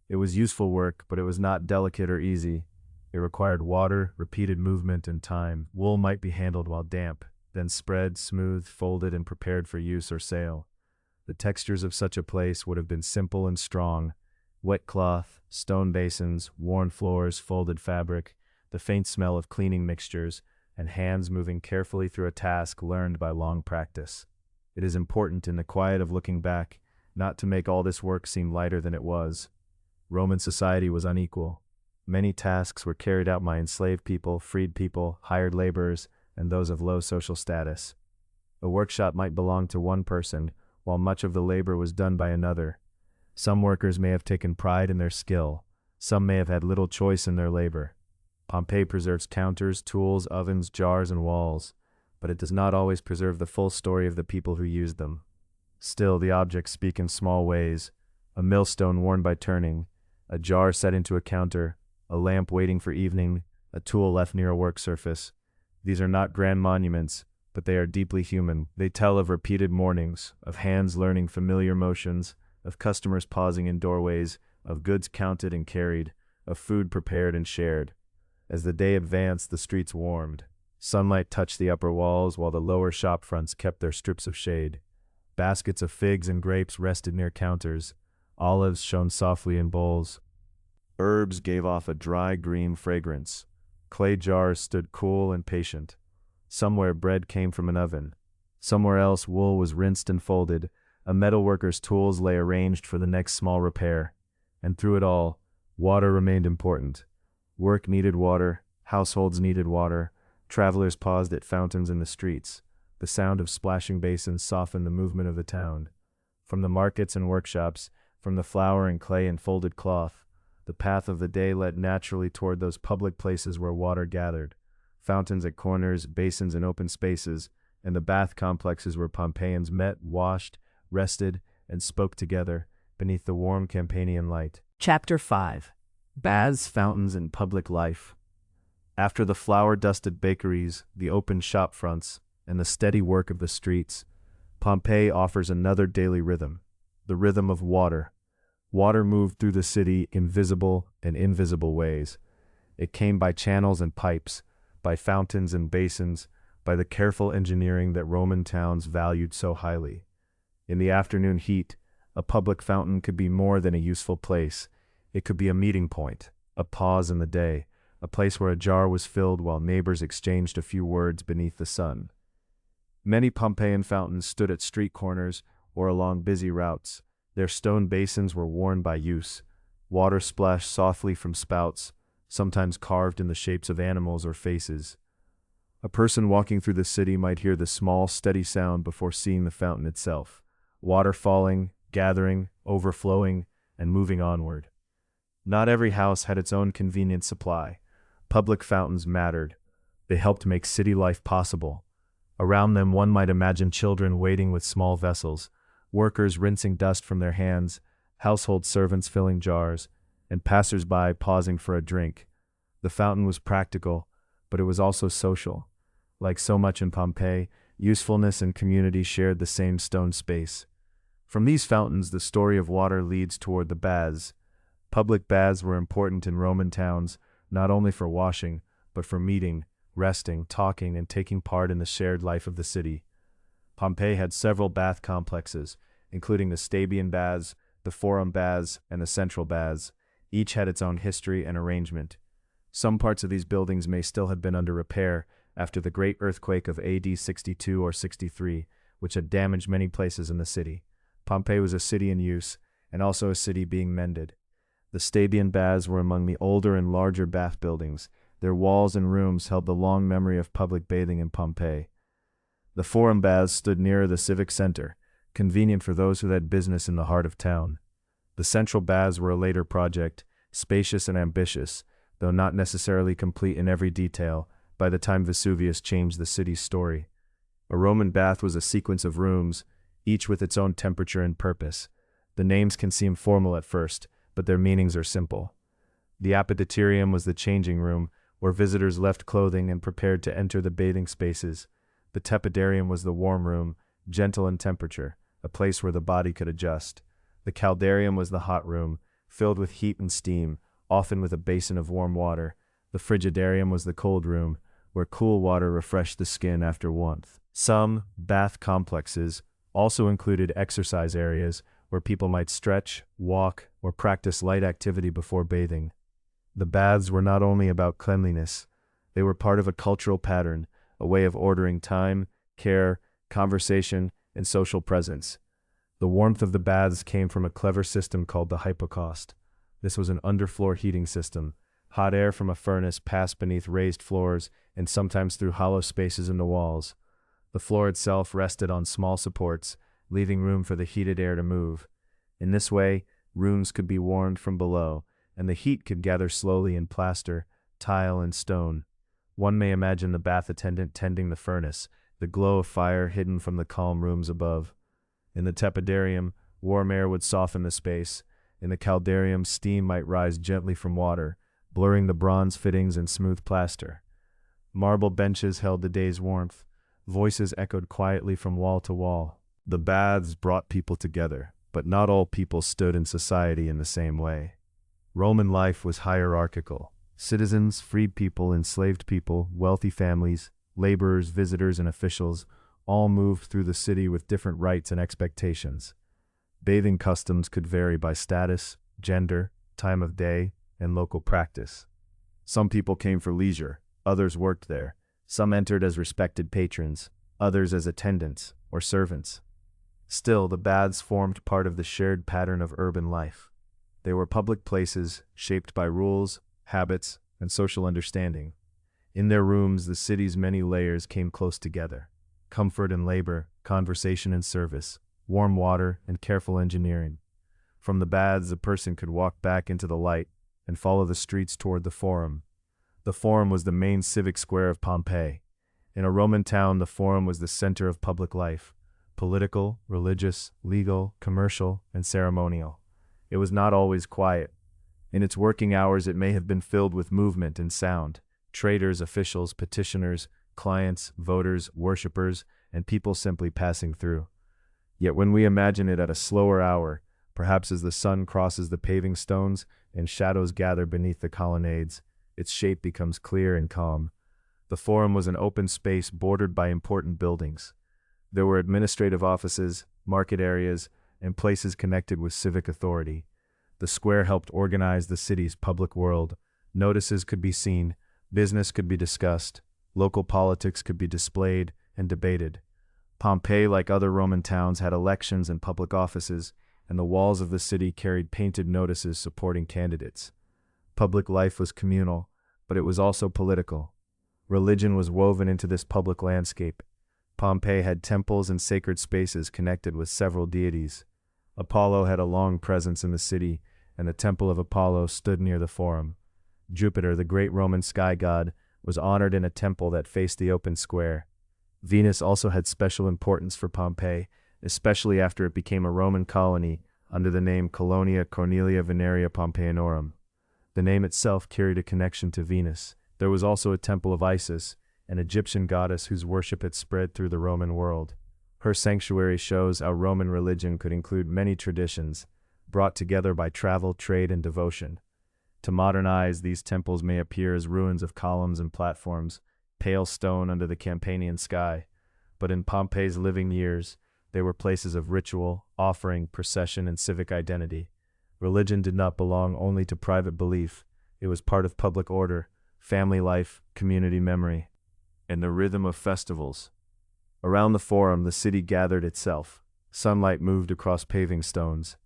It was useful work, but it was not delicate or easy. It required water, repeated movement, and time. Wool might be handled while damp, then spread, smoothed, folded, and prepared for use or sale. The textures of such a place would have been simple and strong: wet cloth, stone basins, worn floors, folded fabric, the faint smell of cleaning mixtures, and hands moving carefully through a task learned by long practice. It is important in the quiet of looking back not to make all this work seem lighter than it was. Roman society was unequal. Many tasks were carried out by enslaved people, freed people, hired laborers, and those of low social status. A workshop might belong to one person, while much of the labor was done by another. Some workers may have taken pride in their skill. Some may have had little choice in their labor. Pompeii preserves counters, tools, ovens, jars, and walls, but it does not always preserve the full story of the people who used them. Still, the objects speak in small ways: a millstone worn by turning, a jar set into a counter, a lamp waiting for evening, a tool left near a work surface. These are not grand monuments, but they are deeply human. They tell of repeated mornings, of hands learning familiar motions, of customers pausing in doorways, of goods counted and carried, of food prepared and shared. As the day advanced, the streets warmed. Sunlight touched the upper walls, while the lower shop fronts kept their strips of shade. Baskets of figs and grapes rested near counters. Olives shone softly in bowls. Herbs gave off a dry green fragrance. Clay jars stood cool and patient. Somewhere bread came from an oven. Somewhere else wool was rinsed and folded. A metalworker's tools lay arranged for the next small repair. And through it all, water remained important. Work needed water, Households needed water. Travelers paused at fountains in the streets. The sound of splashing basins softened the movement of the town. From the markets and workshops, from the flour and clay and folded cloth, the path of the day led naturally toward those public places where water gathered. Fountains at corners, basins in open spaces, and the bath complexes where Pompeians met, washed, rested, and spoke together beneath the warm Campanian light. Chapter 5. Baths, Fountains, and Public Life. After the flour-dusted bakeries, the open shop fronts, and the steady work of the streets, Pompeii offers another daily rhythm, the rhythm of water. Water moved through the city in visible and invisible ways. It came by channels and pipes, by fountains and basins, by the careful engineering that Roman towns valued so highly. In the afternoon heat, a public fountain could be more than a useful place. It could be a meeting point, a pause in the day, a place where a jar was filled while neighbors exchanged a few words beneath the sun. Many Pompeian fountains stood at street corners or along busy routes. Their stone basins were worn by use. Water splashed softly from spouts, sometimes carved in the shapes of animals or faces. A person walking through the city might hear the small, steady sound before seeing the fountain itself. Water falling, gathering, overflowing, and moving onward. Not every house had its own convenient supply. Public fountains mattered. They helped make city life possible. Around them one might imagine children waiting with small vessels, workers rinsing dust from their hands, household servants filling jars, and passers-by pausing for a drink. The fountain was practical, but it was also social. Like so much in Pompeii, usefulness and community shared the same stone space. From these fountains, the story of water leads toward the baths. Public baths were important in Roman towns, not only for washing, but for meeting, resting, talking, and taking part in the shared life of the city. Pompeii had several bath complexes, including the Stabian baths, the Forum baths, and the Central baths. Each had its own history and arrangement. Some parts of these buildings may still have been under repair after the great earthquake of AD 62 or 63, which had damaged many places in the city. Pompeii was a city in use, and also a city being mended. The Stabian baths were among the older and larger bath buildings. Their walls and rooms held the long memory of public bathing in Pompeii. The Forum baths stood nearer the civic center, convenient for those who had business in the heart of town. The Central baths were a later project, spacious and ambitious, though not necessarily complete in every detail, by the time Vesuvius changed the city's story. A Roman bath was a sequence of rooms, each with its own temperature and purpose. The names can seem formal at first, but their meanings are simple. The Appetitorium was the changing room, where visitors left clothing and prepared to enter the bathing spaces. The Tepidarium was the warm room, gentle in temperature, a place where the body could adjust. The Caldarium was the hot room, filled with heat and steam, often with a basin of warm water. The Frigidarium was the cold room, where cool water refreshed the skin after warmth. Some bath complexes also included exercise areas where people might stretch, walk, or practice light activity before bathing. The baths were not only about cleanliness, they were part of a cultural pattern, a way of ordering time, care, conversation, and social presence. The warmth of the baths came from a clever system called the hypocaust. This was an underfloor heating system. Hot air from a furnace passed beneath raised floors and sometimes through hollow spaces in the walls. The floor itself rested on small supports, leaving room for the heated air to move. In this way, rooms could be warmed from below, and the heat could gather slowly in plaster, tile, and stone. One may imagine the bath attendant tending the furnace, the glow of fire hidden from the calm rooms above. In the Tepidarium, warm air would soften the space. In the Caldarium, steam might rise gently from water, blurring the bronze fittings and smooth plaster. Marble benches held the day's warmth. Voices echoed quietly from wall to wall. The baths brought people together, but not all people stood in society in the same way. Roman life was hierarchical. Citizens, freed people, enslaved people, wealthy families, laborers, visitors, and officials all moved through the city with different rights and expectations. Bathing customs could vary by status, gender, time of day, and local practice. Some people came for leisure, others worked there. Some entered as respected patrons, others as attendants or servants. Still, the baths formed part of the shared pattern of urban life. They were public places shaped by rules, habits, and social understanding. In their rooms, the city's many layers came close together. Comfort and labor, conversation and service, warm water and careful engineering. From the baths, a person could walk back into the light and follow the streets toward the Forum. The Forum was the main civic square of Pompeii. In a Roman town, the Forum was the center of public life, political, religious, legal, commercial, and ceremonial. It was not always quiet. In its working hours, it may have been filled with movement and sound. Traders, officials, petitioners, clients, voters, worshippers, and people simply passing through. Yet when we imagine it at a slower hour, perhaps as the sun crosses the paving stones and shadows gather beneath the colonnades, its shape becomes clear and calm. The Forum was an open space bordered by important buildings. There were administrative offices, market areas, and places connected with civic authority. The square helped organize the city's public world. Notices could be seen, business could be discussed, local politics could be displayed and debated. Pompeii, like other Roman towns, had elections and public offices, and the walls of the city carried painted notices supporting candidates. Public life was communal, but it was also political. Religion was woven into this public landscape. Pompeii had temples and sacred spaces connected with several deities. Apollo had a long presence in the city, and the temple of Apollo stood near the Forum. Jupiter, the great Roman sky god, was honored in a temple that faced the open square. Venus also had special importance for Pompeii, especially after it became a Roman colony under the name Colonia Cornelia Veneria Pompeianorum. The name itself carried a connection to Venus. There was also a temple of Isis, an Egyptian goddess whose worship had spread through the Roman world. Her sanctuary shows how Roman religion could include many traditions, brought together by travel, trade, and devotion. To modern eyes, these temples may appear as ruins of columns and platforms, pale stone under the Campanian sky, but in Pompeii's living years, they were places of ritual, offering, procession, and civic identity. Religion did not belong only to private belief. It was part of public order, family life, community memory, and the rhythm of festivals. Around the Forum, the city gathered itself. Sunlight moved across paving stones.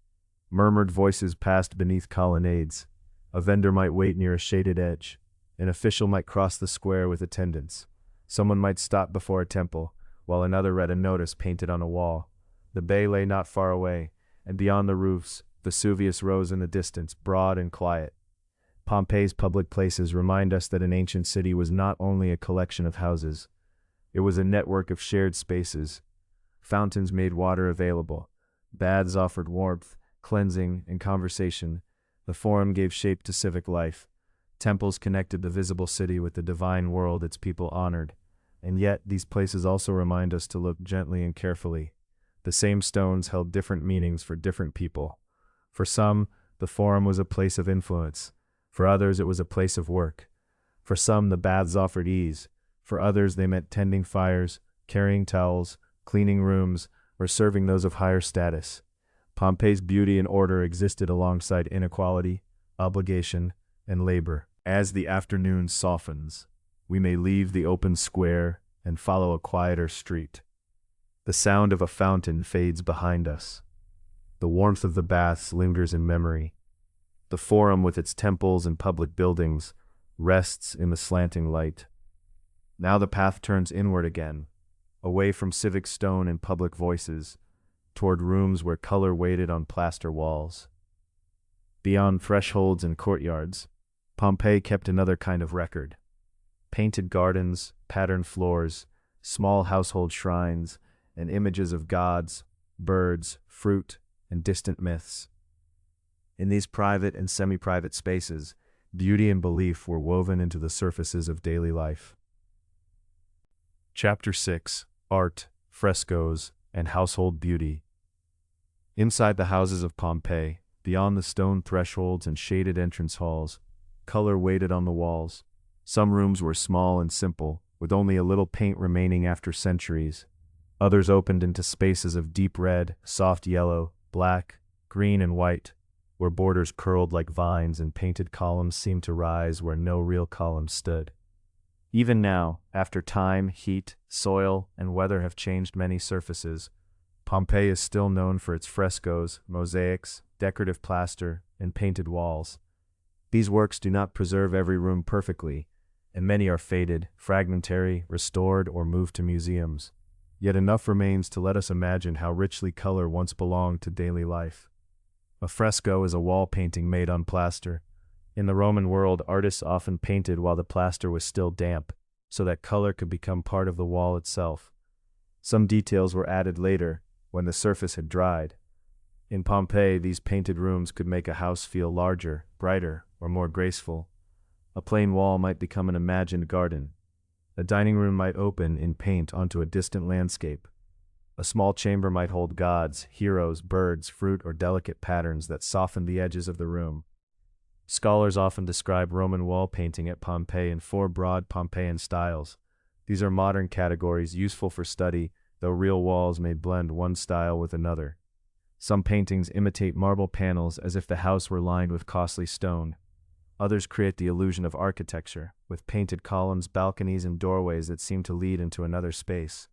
Murmured voices passed beneath colonnades. A vendor might wait near a shaded edge. An official might cross the square with attendants. Someone might stop before a temple, while another read a notice painted on a wall. The bay lay not far away, and beyond the roofs, Vesuvius rose in the distance, broad and quiet. Pompeii's public places remind us that an ancient city was not only a collection of houses. It was a network of shared spaces. Fountains made water available. Baths offered warmth, cleansing, and conversation. The Forum gave shape to civic life. Temples connected the visible city with the divine world its people honored. And yet, these places also remind us to look gently and carefully. The same stones held different meanings for different people. For some, the Forum was a place of influence. For others, it was a place of work. For some, the baths offered ease. For others, they meant tending fires, carrying towels, cleaning rooms, or serving those of higher status. Pompeii's beauty and order existed alongside inequality, obligation, and labor. As the afternoon softens, we may leave the open square and follow a quieter street. The sound of a fountain fades behind us. The warmth of the baths lingers in memory. The Forum, with its temples and public buildings, rests in the slanting light. Now the path turns inward again, away from civic stone and public voices, toward rooms where color waited on plaster walls. Beyond thresholds and courtyards, Pompeii kept another kind of record. Painted gardens, patterned floors, small household shrines, and images of gods, birds, fruit, and distant myths. In these private and semi-private spaces, beauty and belief were woven into the surfaces of daily life. Chapter 6: Art, Frescoes, and Household Beauty. Inside the houses of Pompeii, beyond the stone thresholds and shaded entrance halls, color waited on the walls. Some rooms were small and simple, with only a little paint remaining after centuries. Others opened into spaces of deep red, soft yellow, black, green, and white, where borders curled like vines and painted columns seemed to rise where no real columns stood. Even now, after time, heat, soil, and weather have changed many surfaces, Pompeii is still known for its frescoes, mosaics, decorative plaster, and painted walls. These works do not preserve every room perfectly, and many are faded, fragmentary, restored, or moved to museums. Yet enough remains to let us imagine how richly color once belonged to daily life. A fresco is a wall painting made on plaster. In the Roman world, artists often painted while the plaster was still damp, so that color could become part of the wall itself. Some details were added later, when the surface had dried. In Pompeii, these painted rooms could make a house feel larger, brighter, or more graceful. A plain wall might become an imagined garden. A dining room might open in paint onto a distant landscape. A small chamber might hold gods, heroes, birds, fruit, or delicate patterns that softened the edges of the room. Scholars often describe Roman wall painting at Pompeii in 4 broad Pompeian styles. These are modern categories useful for study, though real walls may blend one style with another. Some paintings imitate marble panels as if the house were lined with costly stone. Others create the illusion of architecture, with painted columns, balconies, and doorways that seem to lead into another space.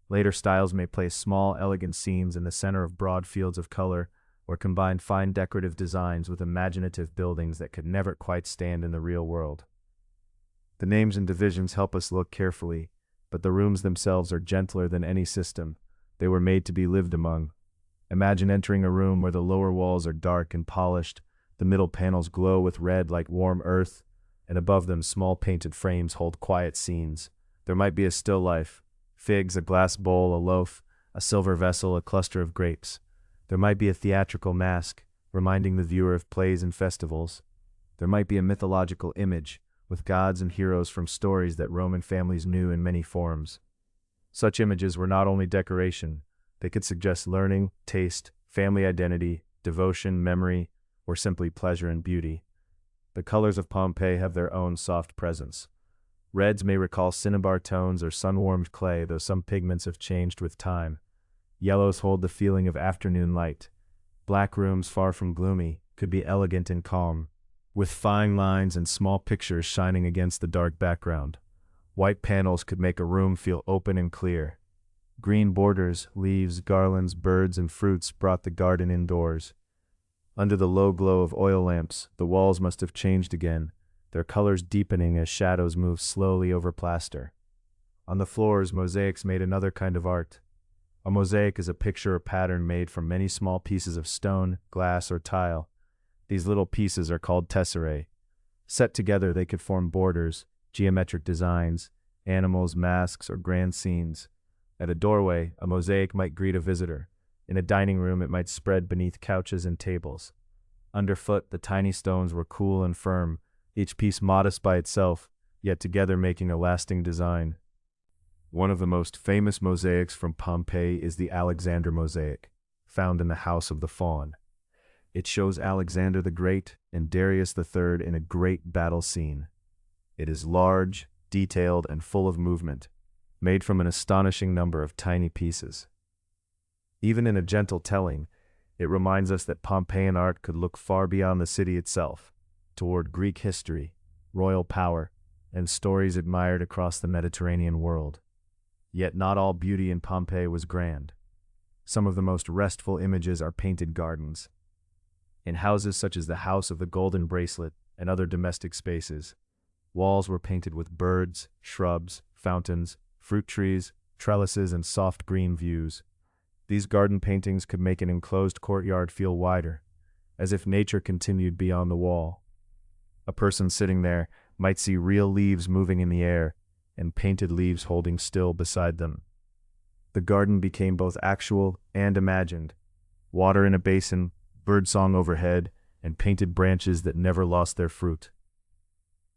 Later styles may place small, elegant scenes in the center of broad fields of color, or combine fine decorative designs with imaginative buildings that could never quite stand in the real world. The names and divisions help us look carefully, but the rooms themselves are gentler than any system. They were made to be lived among. Imagine entering a room where the lower walls are dark and polished, the middle panels glow with red like warm earth, and above them small painted frames hold quiet scenes. There might be a still life, figs, a glass bowl, a loaf, a silver vessel, a cluster of grapes. There might be a theatrical mask, reminding the viewer of plays and festivals. There might be a mythological image, with gods and heroes from stories that Roman families knew in many forms. Such images were not only decoration, they could suggest learning, taste, family identity, devotion, memory, or simply pleasure and beauty. The colors of Pompeii have their own soft presence. Reds may recall cinnabar tones or sun-warmed clay, though some pigments have changed with time. Yellows hold the feeling of afternoon light. Black rooms, far from gloomy, could be elegant and calm, with fine lines and small pictures shining against the dark background. White panels could make a room feel open and clear. Green borders, leaves, garlands, birds, and fruits brought the garden indoors. Under the low glow of oil lamps, the walls must have changed again, their colors deepening as shadows moved slowly over plaster. On the floors, mosaics made another kind of art. A mosaic is a picture or pattern made from many small pieces of stone, glass, or tile. These little pieces are called tesserae. Set together, they could form borders, geometric designs, animals, masks, or grand scenes. At a doorway, a mosaic might greet a visitor. In a dining room, it might spread beneath couches and tables. Underfoot, the tiny stones were cool and firm, each piece modest by itself, yet together making a lasting design. One of the most famous mosaics from Pompeii is the Alexander mosaic, found in the House of the Faun. It shows Alexander the Great and Darius III in a great battle scene. It is large, detailed, and full of movement, made from an astonishing number of tiny pieces. Even in a gentle telling, it reminds us that Pompeian art could look far beyond the city itself, toward Greek history, royal power, and stories admired across the Mediterranean world. Yet not all beauty in Pompeii was grand. Some of the most restful images are painted gardens. In houses such as the House of the Golden Bracelet and other domestic spaces, walls were painted with birds, shrubs, fountains, fruit trees, trellises, and soft green views. These garden paintings could make an enclosed courtyard feel wider, as if nature continued beyond the wall. A person sitting there might see real leaves moving in the air and painted leaves holding still beside them. The garden became both actual and imagined. Water in a basin, birdsong overhead, and painted branches that never lost their fruit.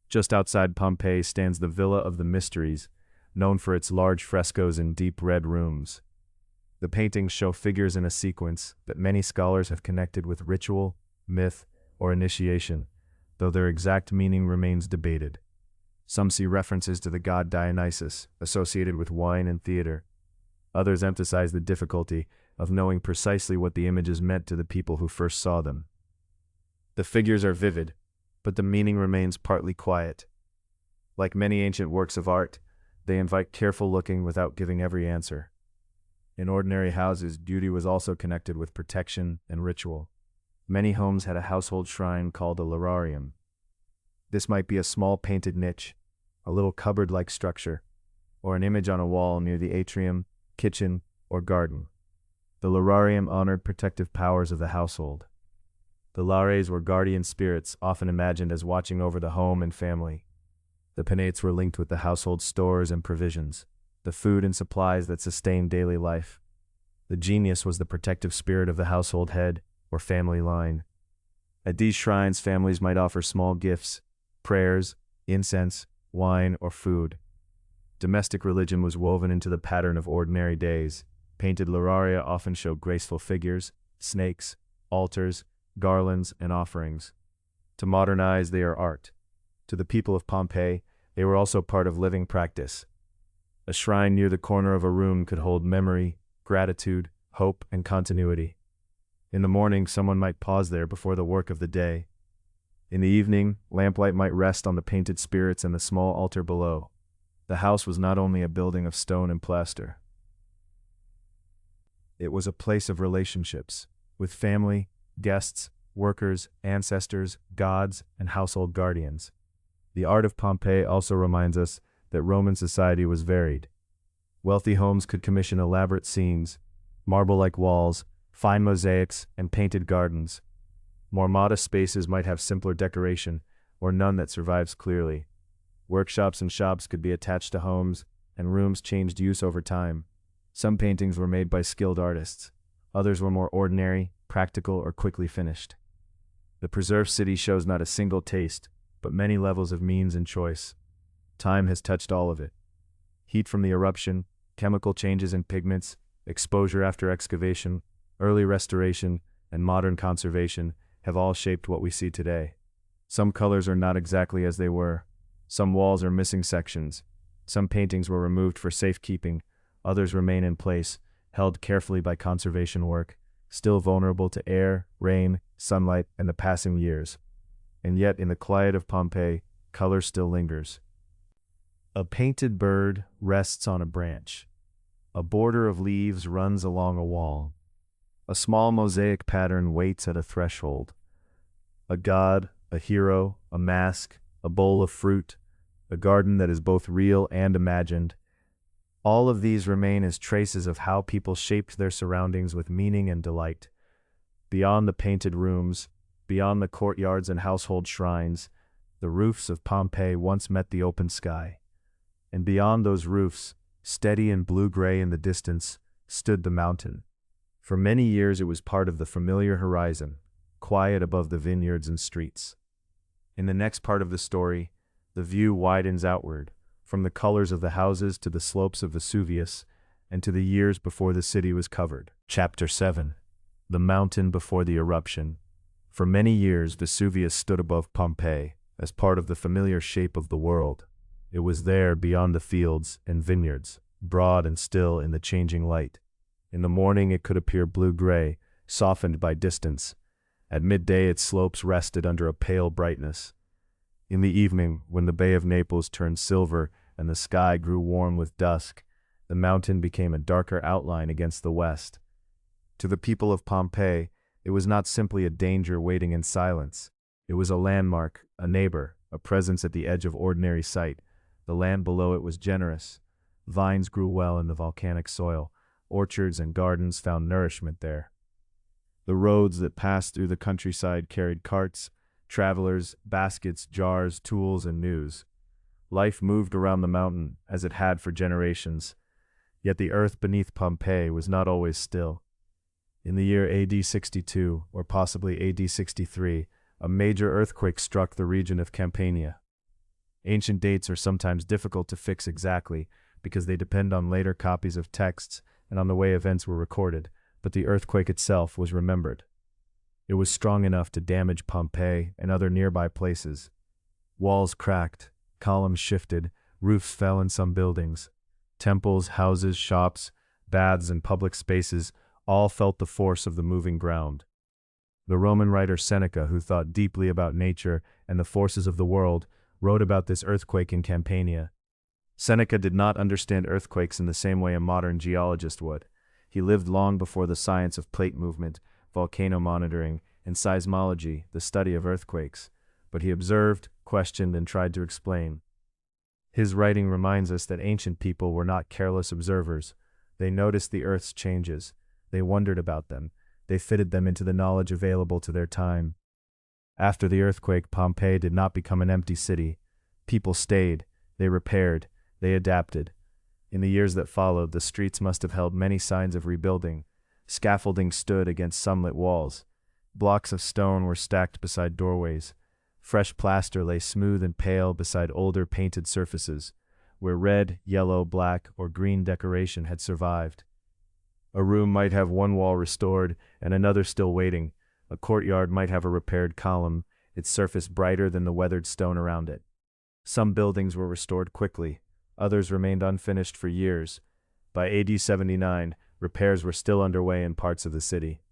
Just outside Pompeii stands the Villa of the Mysteries, known for its large frescoes in deep red rooms. The paintings show figures in a sequence that many scholars have connected with ritual, myth, or initiation, though their exact meaning remains debated. Some see references to the god Dionysus, associated with wine and theater. Others emphasize the difficulty of knowing precisely what the images meant to the people who first saw them. The figures are vivid, but the meaning remains partly quiet. Like many ancient works of art, they invite careful looking without giving every answer. In ordinary houses, duty was also connected with protection and ritual. Many homes had a household shrine called a lararium. This might be a small painted niche, a little cupboard-like structure, or an image on a wall near the atrium, kitchen, or garden. The lararium honored protective powers of the household. The lares were guardian spirits, often imagined as watching over the home and family. The penates were linked with the household stores and provisions, the food and supplies that sustained daily life. The genius was the protective spirit of the household head, or family line. At these shrines, families might offer small gifts, prayers, incense, wine, or food. Domestic religion was woven into the pattern of ordinary days. Painted lararia often show graceful figures, snakes, altars, garlands, and offerings. To modern eyes, they are art. To the people of Pompeii, they were also part of living practice. A shrine near the corner of a room could hold memory, gratitude, hope, and continuity. In the morning, someone might pause there before the work of the day. In the evening, lamplight might rest on the painted spirits and the small altar below. The house was not only a building of stone and plaster. It was a place of relationships, with family, guests, workers, ancestors, gods, and household guardians. The art of Pompeii also reminds us that Roman society was varied. Wealthy homes could commission elaborate scenes, marble-like walls, fine mosaics, and painted gardens. More modest spaces might have simpler decoration, or none that survives clearly. Workshops and shops could be attached to homes, and rooms changed use over time. Some paintings were made by skilled artists. Others were more ordinary, practical, or quickly finished. The preserved city shows not a single taste, but many levels of means and choice. Time has touched all of it. Heat from the eruption, chemical changes in pigments, exposure after excavation, early restoration, and modern conservation have all shaped what we see today. Some colors are not exactly as they were. Some walls are missing sections. Some paintings were removed for safekeeping. Others remain in place, held carefully by conservation work, still vulnerable to air, rain, sunlight, and the passing years. And yet, in the quiet of Pompeii, color still lingers. A painted bird rests on a branch. A border of leaves runs along a wall. A small mosaic pattern waits at a threshold. A god, a hero, a mask, a bowl of fruit, a garden that is both real and imagined. All of these remain as traces of how people shaped their surroundings with meaning and delight. Beyond the painted rooms, beyond the courtyards and household shrines, the roofs of Pompeii once met the open sky. And beyond those roofs, steady and blue-gray in the distance, stood the mountain. For many years it was part of the familiar horizon, quiet above the vineyards and streets. In the next part of the story, the view widens outward, from the colors of the houses to the slopes of Vesuvius, and to the years before the city was covered. Chapter 7. The Mountain Before the Eruption. For many years Vesuvius stood above Pompeii, as part of the familiar shape of the world. It was there beyond the fields and vineyards, broad and still in the changing light. In the morning it could appear blue-gray, softened by distance. At midday its slopes rested under a pale brightness. In the evening, when the Bay of Naples turned silver and the sky grew warm with dusk, the mountain became a darker outline against the west. To the people of Pompeii, it was not simply a danger waiting in silence. It was a landmark, a neighbor, a presence at the edge of ordinary sight. The land below it was generous. Vines grew well in the volcanic soil. Orchards and gardens found nourishment there. The roads that passed through the countryside carried carts, travelers, baskets, jars, tools, and news. Life moved around the mountain as it had for generations. Yet the earth beneath Pompeii was not always still. In the year AD 62, or possibly AD 63, a major earthquake struck the region of Campania. Ancient dates are sometimes difficult to fix exactly because they depend on later copies of texts and on the way events were recorded, but the earthquake itself was remembered. It was strong enough to damage Pompeii and other nearby places. Walls cracked, columns shifted, roofs fell in some buildings. Temples, houses, shops, baths, and public spaces all felt the force of the moving ground. The Roman writer Seneca, who thought deeply about nature and the forces of the world, wrote about this earthquake in Campania. Seneca did not understand earthquakes in the same way a modern geologist would. He lived long before the science of plate movement, volcano monitoring, and seismology, the study of earthquakes, but he observed, questioned, and tried to explain. His writing reminds us that ancient people were not careless observers. They noticed the earth's changes. They wondered about them. They fitted them into the knowledge available to their time. After the earthquake, Pompeii did not become an empty city. People stayed. They repaired. They adapted. In the years that followed, the streets must have held many signs of rebuilding. Scaffolding stood against sunlit walls. Blocks of stone were stacked beside doorways. Fresh plaster lay smooth and pale beside older painted surfaces, where red, yellow, black, or green decoration had survived. A room might have one wall restored and another still waiting. A courtyard might have a repaired column, its surface brighter than the weathered stone around it. Some buildings were restored quickly. Others remained unfinished for years. By AD 79, repairs were still underway in parts of the city.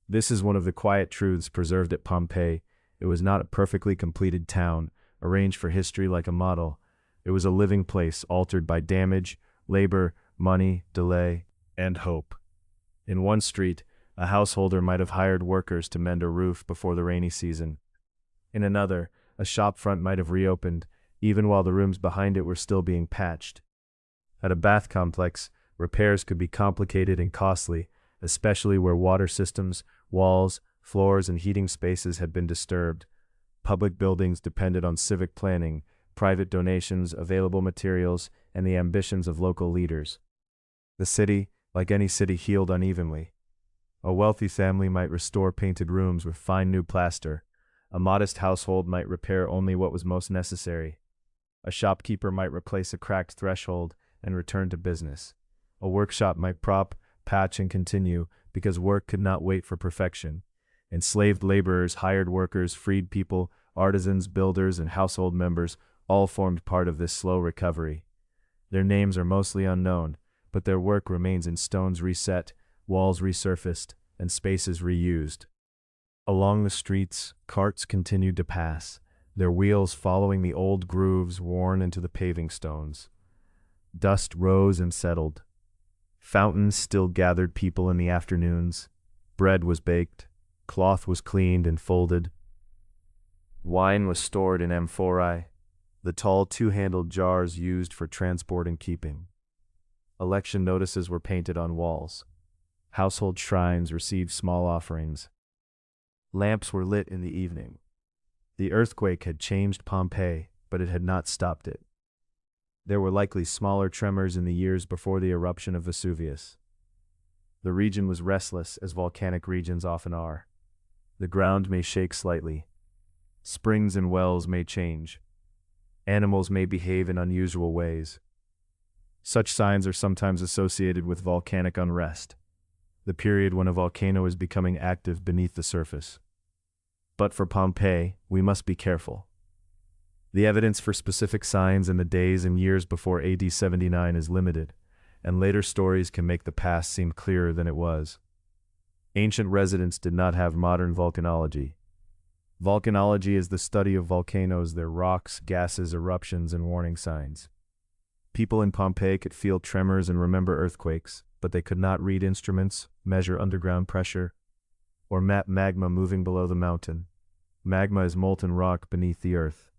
This is one of the quiet truths preserved at Pompeii. It was not a perfectly completed town, arranged for history like a model. It was a living place altered by damage, labor, money, delay, and hope. In one street, a householder might have hired workers to mend a roof before the rainy season. In another, a shop front might have reopened, even while the rooms behind it were still being patched. At a bath complex, repairs could be complicated and costly, especially where water systems, walls, floors, and heating spaces had been disturbed. Public buildings depended on civic planning, private donations, available materials, and the ambitions of local leaders. The city, like any city, healed unevenly. A wealthy family might restore painted rooms with fine new plaster. A modest household might repair only what was most necessary. A shopkeeper might replace a cracked threshold and return to business. A workshop might prop, patch, and continue because work could not wait for perfection. Enslaved laborers, hired workers, freed people, artisans, builders, and household members all formed part of this slow recovery. Their names are mostly unknown, but their work remains in stones reset, walls resurfaced, and spaces reused. Along the streets, carts continued to pass, their wheels following the old grooves worn into the paving stones. Dust rose and settled. Fountains still gathered people in the afternoons. Bread was baked. Cloth was cleaned and folded. Wine was stored in amphorae, the tall two-handled jars used for transport and keeping. Election notices were painted on walls. Household shrines received small offerings. Lamps were lit in the evening. The earthquake had changed Pompeii, but it had not stopped it. There were likely smaller tremors in the years before the eruption of Vesuvius. The region was restless, as volcanic regions often are. The ground may shake slightly. Springs and wells may change. Animals may behave in unusual ways. Such signs are sometimes associated with volcanic unrest, the period when a volcano is becoming active beneath the surface. But for Pompeii, we must be careful. The evidence for specific signs in the days and years before AD 79 is limited, and later stories can make the past seem clearer than it was. Ancient residents did not have modern volcanology. Volcanology is the study of volcanoes, their rocks, gases, eruptions, and warning signs. People in Pompeii could feel tremors and remember earthquakes, but they could not read instruments, measure underground pressure, or map magma moving below the mountain. Magma is molten rock beneath the earth.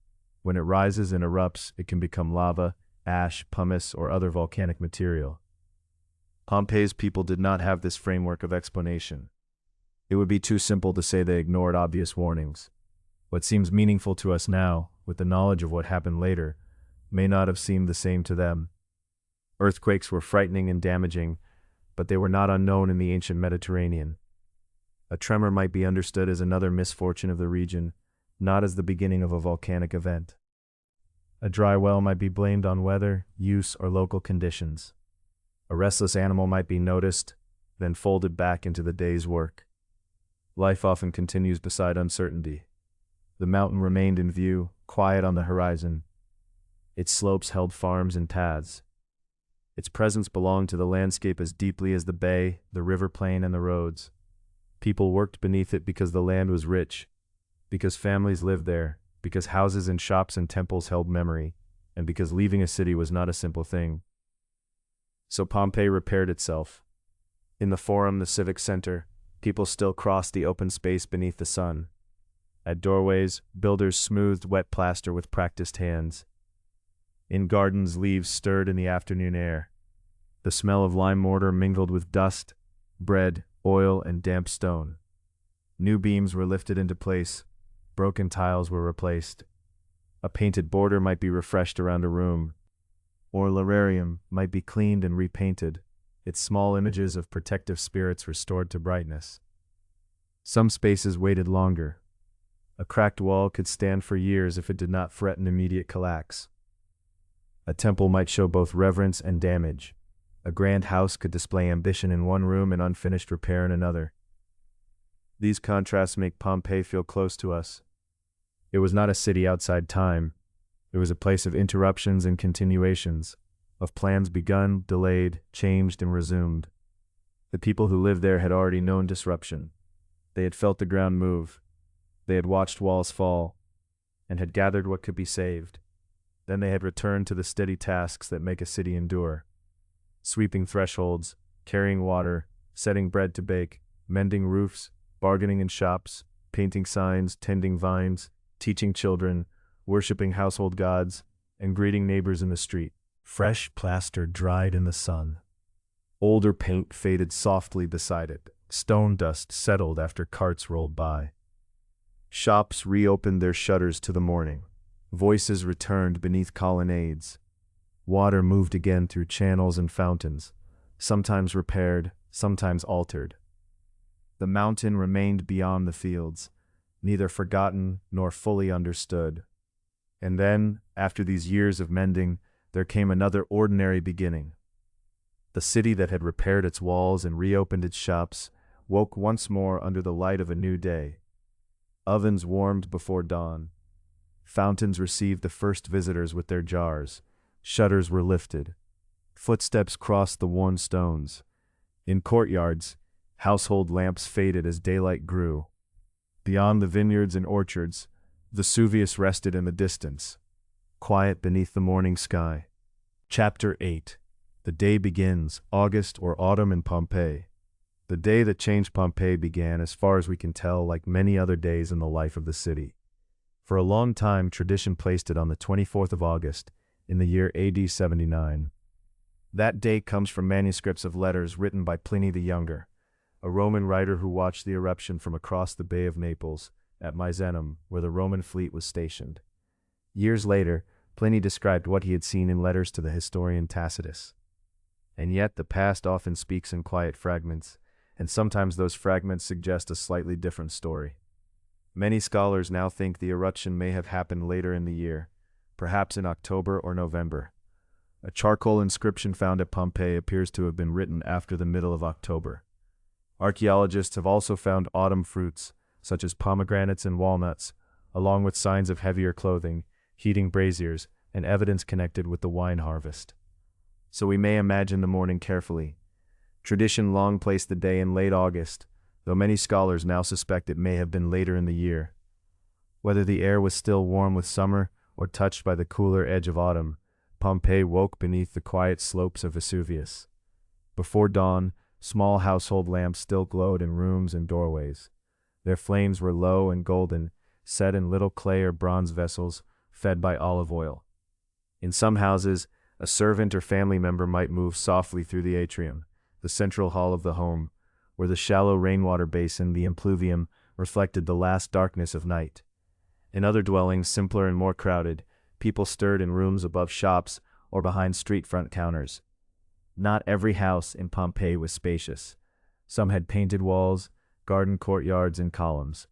When it rises and erupts, it can become lava, ash, pumice, or other volcanic material. Pompeii's people did not have this framework of explanation. It would be too simple to say they ignored obvious warnings. What seems meaningful to us now, with the knowledge of what happened later, may not have seemed the same to them. Earthquakes were frightening and damaging, but they were not unknown in the ancient Mediterranean. A tremor might be understood as another misfortune of the region, not as the beginning of a volcanic event. A dry well might be blamed on weather, use, or local conditions. A restless animal might be noticed, then folded back into the day's work. Life often continues beside uncertainty. The mountain remained in view, quiet on the horizon. Its slopes held farms and paths. Its presence belonged to the landscape as deeply as the bay, the river plain, and the roads. People worked beneath it because the land was rich, because families lived there, because houses and shops and temples held memory, and because leaving a city was not a simple thing. So Pompeii repaired itself. In the Forum, the civic center, people still crossed the open space beneath the sun. At doorways, builders smoothed wet plaster with practiced hands. In gardens, leaves stirred in the afternoon air. The smell of lime mortar mingled with dust, bread, oil, and damp stone. New beams were lifted into place. Broken tiles were replaced. A painted border might be refreshed around a room, or lararium might be cleaned and repainted, its small images of protective spirits restored to brightness. Some spaces waited longer. A cracked wall could stand for years if it did not threaten immediate collapse. A temple might show both reverence and damage. A grand house could display ambition in one room and unfinished repair in another. These contrasts make Pompeii feel close to us. It was not a city outside time. It was a place of interruptions and continuations, of plans begun, delayed, changed, and resumed. The people who lived there had already known disruption. They had felt the ground move. They had watched walls fall, and had gathered what could be saved. Then they had returned to the steady tasks that make a city endure. Sweeping thresholds, carrying water, setting bread to bake, mending roofs, bargaining in shops, painting signs, tending vines, teaching children, worshipping household gods, and greeting neighbors in the street. Fresh plaster dried in the sun. Older paint faded softly beside it. Stone dust settled after carts rolled by. Shops reopened their shutters to the morning. Voices returned beneath colonnades. Water moved again through channels and fountains, sometimes repaired, sometimes altered. The mountain remained beyond the fields, neither forgotten nor fully understood. And then, after these years of mending, there came another ordinary beginning. The city that had repaired its walls and reopened its shops woke once more under the light of a new day. Ovens warmed before dawn. Fountains received the first visitors with their jars. Shutters were lifted. Footsteps crossed the worn stones. In courtyards, household lamps faded as daylight grew. Beyond the vineyards and orchards, Vesuvius rested in the distance, quiet beneath the morning sky. Chapter 8. The day begins, August or autumn in Pompeii. The day that changed Pompeii began, as far as we can tell, like many other days in the life of the city. For a long time, tradition placed it on the 24th of August, in the year AD 79. That day comes from manuscripts of letters written by Pliny the Younger, a Roman writer who watched the eruption from across the Bay of Naples, at Misenum, where the Roman fleet was stationed. Years later, Pliny described what he had seen in letters to the historian Tacitus. And yet the past often speaks in quiet fragments, and sometimes those fragments suggest a slightly different story. Many scholars now think the eruption may have happened later in the year, perhaps in October or November. A charcoal inscription found at Pompeii appears to have been written after the middle of October. Archaeologists have also found autumn fruits, such as pomegranates and walnuts, along with signs of heavier clothing, heating braziers, and evidence connected with the wine harvest. So we may imagine the morning carefully. Tradition long placed the day in late August, though many scholars now suspect it may have been later in the year. Whether the air was still warm with summer or touched by the cooler edge of autumn, Pompeii woke beneath the quiet slopes of Vesuvius. Before dawn, small household lamps still glowed in rooms and doorways. Their flames were low and golden, set in little clay or bronze vessels, fed by olive oil. In some houses, a servant or family member might move softly through the atrium, the central hall of the home, where the shallow rainwater basin, the impluvium, reflected the last darkness of night. In other dwellings, simpler and more crowded, people stirred in rooms above shops or behind street-front counters. Not every house in Pompeii was spacious. Some had painted walls, garden courtyards, and columns.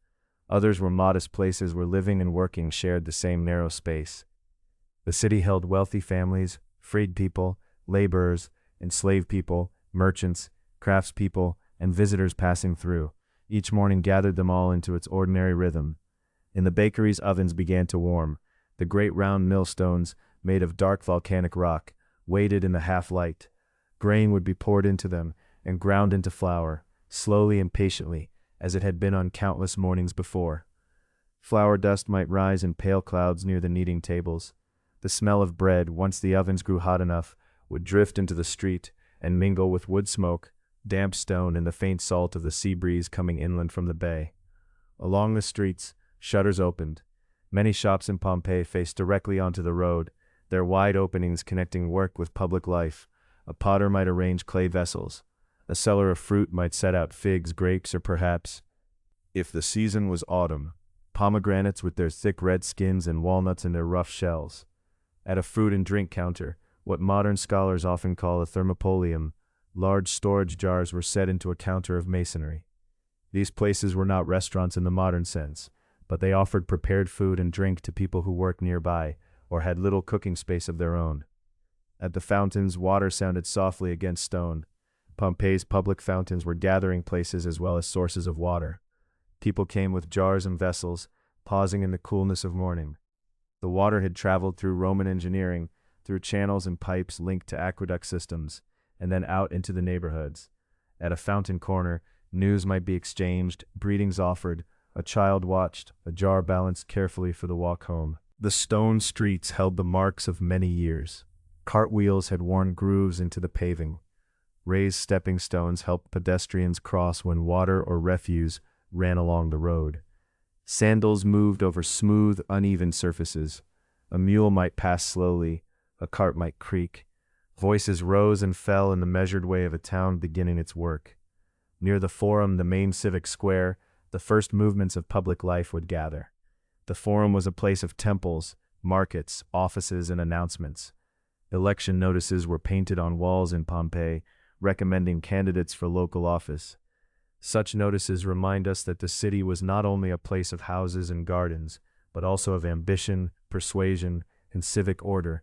Others were modest places where living and working shared the same narrow space. The city held wealthy families, freed people, laborers, enslaved people, merchants, craftspeople, and visitors passing through. Each morning gathered them all into its ordinary rhythm. In the bakeries, ovens began to warm. The great round millstones, made of dark volcanic rock, waited in the half-light. Grain would be poured into them and ground into flour, slowly and patiently, as it had been on countless mornings before. Flour dust might rise in pale clouds near the kneading tables. The smell of bread, once the ovens grew hot enough, would drift into the street and mingle with wood smoke, damp stone, and the faint salt of the sea breeze coming inland from the bay. Along the streets, shutters opened. Many shops in Pompeii faced directly onto the road, their wide openings connecting work with public life. A potter might arrange clay vessels. A seller of fruit might set out figs, grapes, or perhaps, if the season was autumn, pomegranates with their thick red skins and walnuts in their rough shells. At a fruit and drink counter, what modern scholars often call a thermopolium, large storage jars were set into a counter of masonry. These places were not restaurants in the modern sense, but they offered prepared food and drink to people who worked nearby or had little cooking space of their own. At the fountains, water sounded softly against stone. Pompeii's public fountains were gathering places as well as sources of water. People came with jars and vessels, pausing in the coolness of morning. The water had traveled through Roman engineering, through channels and pipes linked to aqueduct systems, and then out into the neighborhoods. At a fountain corner, news might be exchanged, greetings offered, a child watched, a jar balanced carefully for the walk home. The stone streets held the marks of many years. Cartwheels had worn grooves into the paving. Raised stepping stones helped pedestrians cross when water or refuse ran along the road. Sandals moved over smooth, uneven surfaces. A mule might pass slowly, a cart might creak. Voices rose and fell in the measured way of a town beginning its work. Near the Forum, the main civic square, the first movements of public life would gather. The Forum was a place of temples, markets, offices, and announcements. Election notices were painted on walls in Pompeii, recommending candidates for local office. Such notices remind us that the city was not only a place of houses and gardens, but also of ambition, persuasion, and civic order.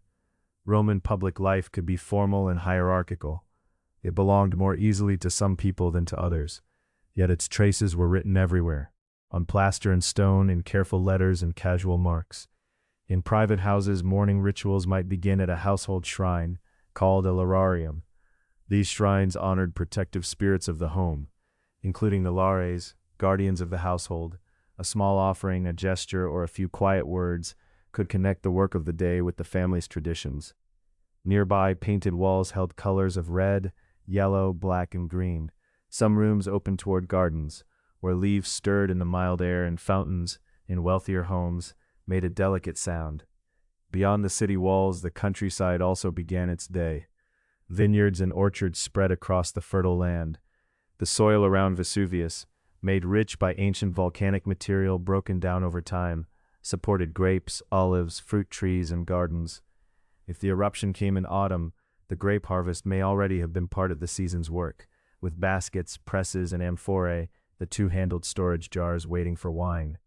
Roman public life could be formal and hierarchical. It belonged more easily to some people than to others, yet its traces were written everywhere, on plaster and stone, in careful letters and casual marks. In private houses, morning rituals might begin at a household shrine, called a lararium. These shrines honored protective spirits of the home, including the lares, guardians of the household. A small offering, a gesture, or a few quiet words could connect the work of the day with the family's traditions. Nearby, painted walls held colors of red, yellow, black, and green. Some rooms opened toward gardens, where leaves stirred in the mild air, and fountains, in wealthier homes, made a delicate sound. Beyond the city walls, the countryside also began its day. Vineyards and orchards spread across the fertile land. The soil around Vesuvius, made rich by ancient volcanic material broken down over time, supported grapes, olives, fruit trees, and gardens. If the eruption came in autumn, the grape harvest may already have been part of the season's work, with baskets, presses, and amphorae, the two-handled storage jars waiting for wine.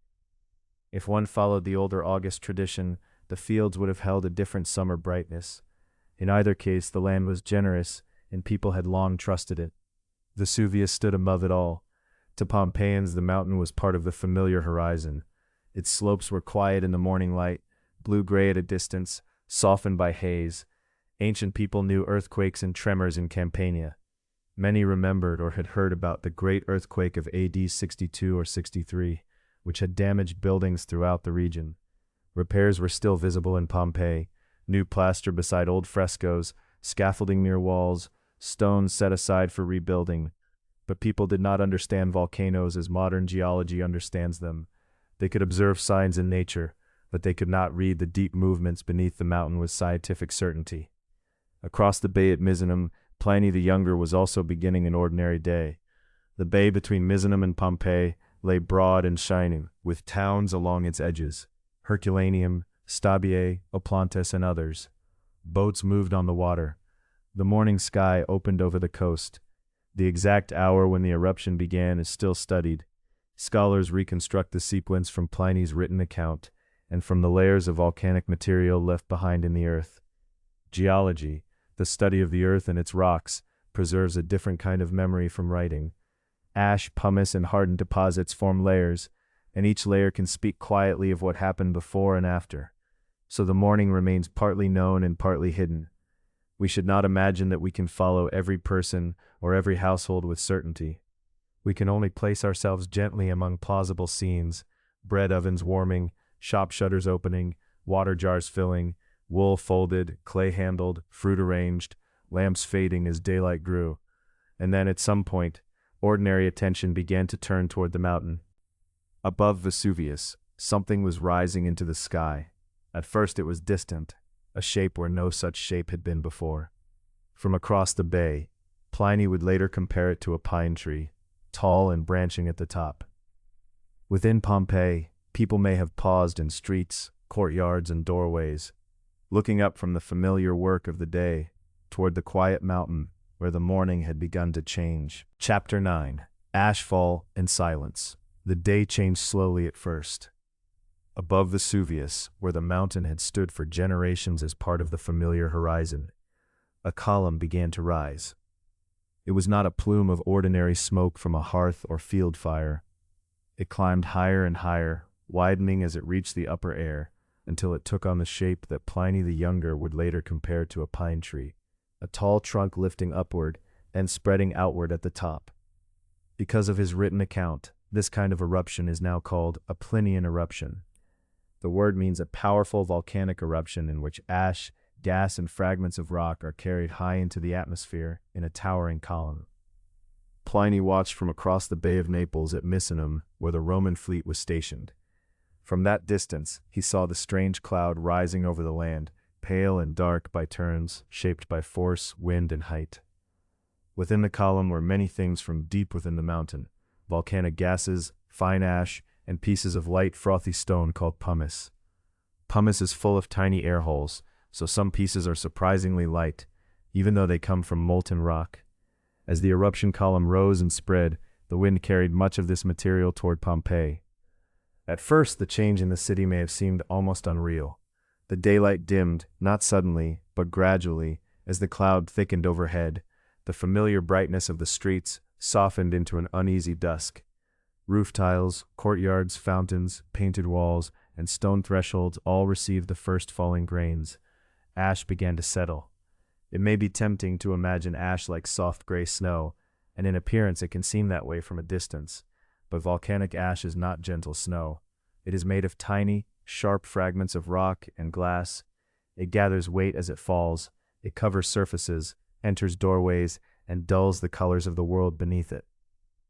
If one followed the older August tradition, the fields would have held a different summer brightness. In either case, the land was generous, and people had long trusted it. Vesuvius stood above it all. To Pompeians, the mountain was part of the familiar horizon. Its slopes were quiet in the morning light, blue-gray at a distance, softened by haze. Ancient people knew earthquakes and tremors in Campania. Many remembered or had heard about the great earthquake of AD 62 or 63, which had damaged buildings throughout the region. Repairs were still visible in Pompeii, new plaster beside old frescoes, scaffolding near walls, stones set aside for rebuilding. But people did not understand volcanoes as modern geology understands them. They could observe signs in nature, but they could not read the deep movements beneath the mountain with scientific certainty. Across the bay at Misenum, Pliny the Younger was also beginning an ordinary day. The bay between Misenum and Pompeii lay broad and shining, with towns along its edges, Herculaneum, Stabiae, Oplontis, and others. Boats moved on the water. The morning sky opened over the coast. The exact hour when the eruption began is still studied. Scholars reconstruct the sequence from Pliny's written account and from the layers of volcanic material left behind in the earth. Geology, the study of the earth and its rocks, preserves a different kind of memory from writing. Ash, pumice, and hardened deposits form layers, and each layer can speak quietly of what happened before and after. So the morning remains partly known and partly hidden. We should not imagine that we can follow every person or every household with certainty. We can only place ourselves gently among plausible scenes: bread ovens warming, shop shutters opening, water jars filling, wool folded, clay handled, fruit arranged, lamps fading as daylight grew. And then at some point, ordinary attention began to turn toward the mountain. Above Vesuvius, something was rising into the sky. At first it was distant, a shape where no such shape had been before. From across the bay, Pliny would later compare it to a pine tree, tall and branching at the top. Within Pompeii, people may have paused in streets, courtyards, and doorways, looking up from the familiar work of the day toward the quiet mountain where the morning had begun to change. Chapter 9. Ashfall and Silence. The day changed slowly at first. Above Vesuvius, where the mountain had stood for generations as part of the familiar horizon, a column began to rise. It was not a plume of ordinary smoke from a hearth or field fire. It climbed higher and higher, widening as it reached the upper air, until it took on the shape that Pliny the Younger would later compare to a pine tree, a tall trunk lifting upward and spreading outward at the top. Because of his written account, this kind of eruption is now called a Plinian eruption. The word means a powerful volcanic eruption in which ash, gas, and fragments of rock are carried high into the atmosphere in a towering column. Pliny watched from across the Bay of Naples at Misenum, where the Roman fleet was stationed. From that distance, he saw the strange cloud rising over the land, pale and dark by turns, shaped by force, wind, and height. Within the column were many things from deep within the mountain: volcanic gases, fine ash, and pieces of light, frothy stone called pumice. Pumice is full of tiny air holes, so some pieces are surprisingly light, even though they come from molten rock. As the eruption column rose and spread, the wind carried much of this material toward Pompeii. At first, the change in the city may have seemed almost unreal. The daylight dimmed, not suddenly, but gradually, as the cloud thickened overhead. The familiar brightness of the streets softened into an uneasy dusk. Roof tiles, courtyards, fountains, painted walls, and stone thresholds all received the first falling grains. Ash began to settle. It may be tempting to imagine ash like soft gray snow, and in appearance it can seem that way from a distance. But volcanic ash is not gentle snow. It is made of tiny, sharp fragments of rock and glass. It gathers weight as it falls. It covers surfaces, enters doorways, and dulls the colors of the world beneath it.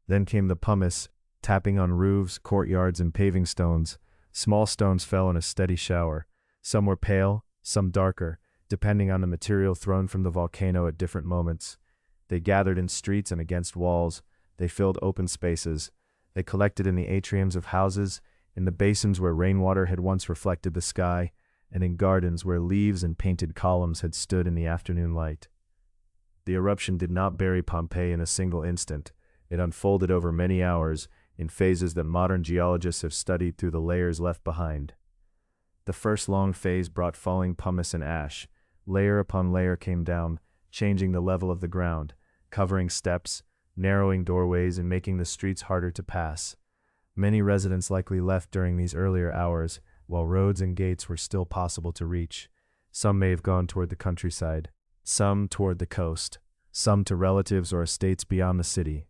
Then came the pumice, tapping on roofs, courtyards, and paving stones. Small stones fell in a steady shower. Some were pale, some darker, depending on the material thrown from the volcano at different moments. They gathered in streets and against walls. They filled open spaces. They collected in the atriums of houses, in the basins where rainwater had once reflected the sky, and in gardens where leaves and painted columns had stood in the afternoon light. The eruption did not bury Pompeii in a single instant. It unfolded over many hours, in phases that modern geologists have studied through the layers left behind. The first long phase brought falling pumice and ash. Layer upon layer came down, changing the level of the ground, covering steps, narrowing doorways, and making the streets harder to pass. Many residents likely left during these earlier hours, while roads and gates were still possible to reach. Some may have gone toward the countryside, some toward the coast, some to relatives or estates beyond the city.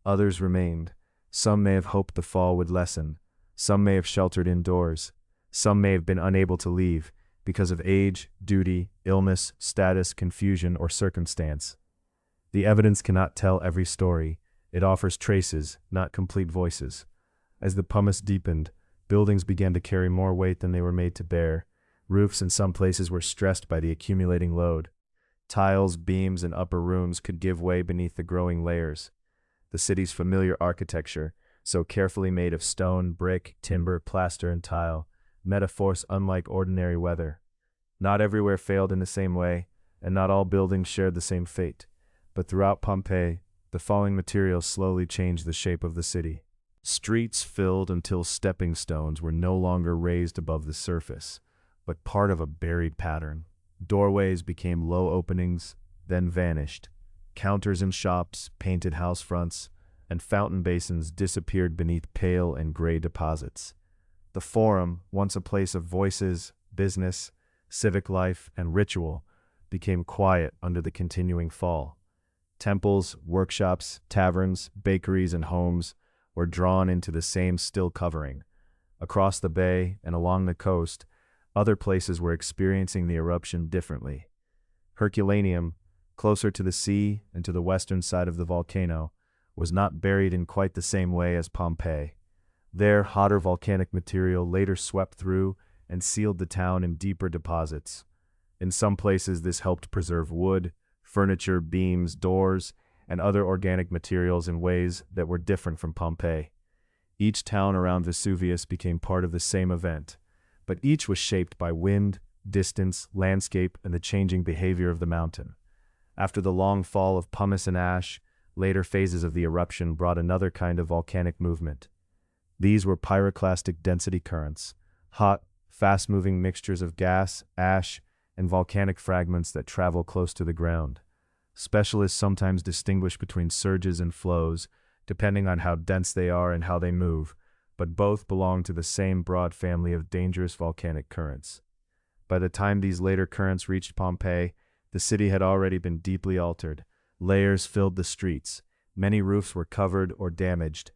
Others remained. Some may have hoped the fall would lessen. Some may have sheltered indoors. Some may have been unable to leave because of age, duty, illness, status, confusion, or circumstance. The evidence cannot tell every story. It offers traces, not complete voices. As the pumice deepened, buildings began to carry more weight than they were made to bear. Roofs in some places were stressed by the accumulating load. Tiles, beams, and upper rooms could give way beneath the growing layers. The city's familiar architecture, so carefully made of stone, brick, timber, plaster, and tile, met a force unlike ordinary weather. Not everywhere failed in the same way, and not all buildings shared the same fate. But throughout Pompeii, the falling materials slowly changed the shape of the city. Streets filled until stepping stones were no longer raised above the surface, but part of a buried pattern. Doorways became low openings, then vanished. Counters in shops, painted house fronts, and fountain basins disappeared beneath pale and gray deposits. The Forum, once a place of voices, business, civic life, and ritual, became quiet under the continuing fall. Temples, workshops, taverns, bakeries, and homes were drawn into the same still covering. Across the bay and along the coast, other places were experiencing the eruption differently. Herculaneum, closer to the sea and to the western side of the volcano, was not buried in quite the same way as Pompeii. There, hotter volcanic material later swept through and sealed the town in deeper deposits. In some places, this helped preserve wood, furniture, beams, doors, and other organic materials in ways that were different from Pompeii. Each town around Vesuvius became part of the same event, but each was shaped by wind, distance, landscape, and the changing behavior of the mountain. After the long fall of pumice and ash, later phases of the eruption brought another kind of volcanic movement. These were pyroclastic density currents, hot, fast-moving mixtures of gas, ash, and volcanic fragments that travel close to the ground. Specialists sometimes distinguish between surges and flows, depending on how dense they are and how they move, but both belong to the same broad family of dangerous volcanic currents. By the time these later currents reached Pompeii, the city had already been deeply altered. Layers filled the streets. Many roofs were covered or damaged.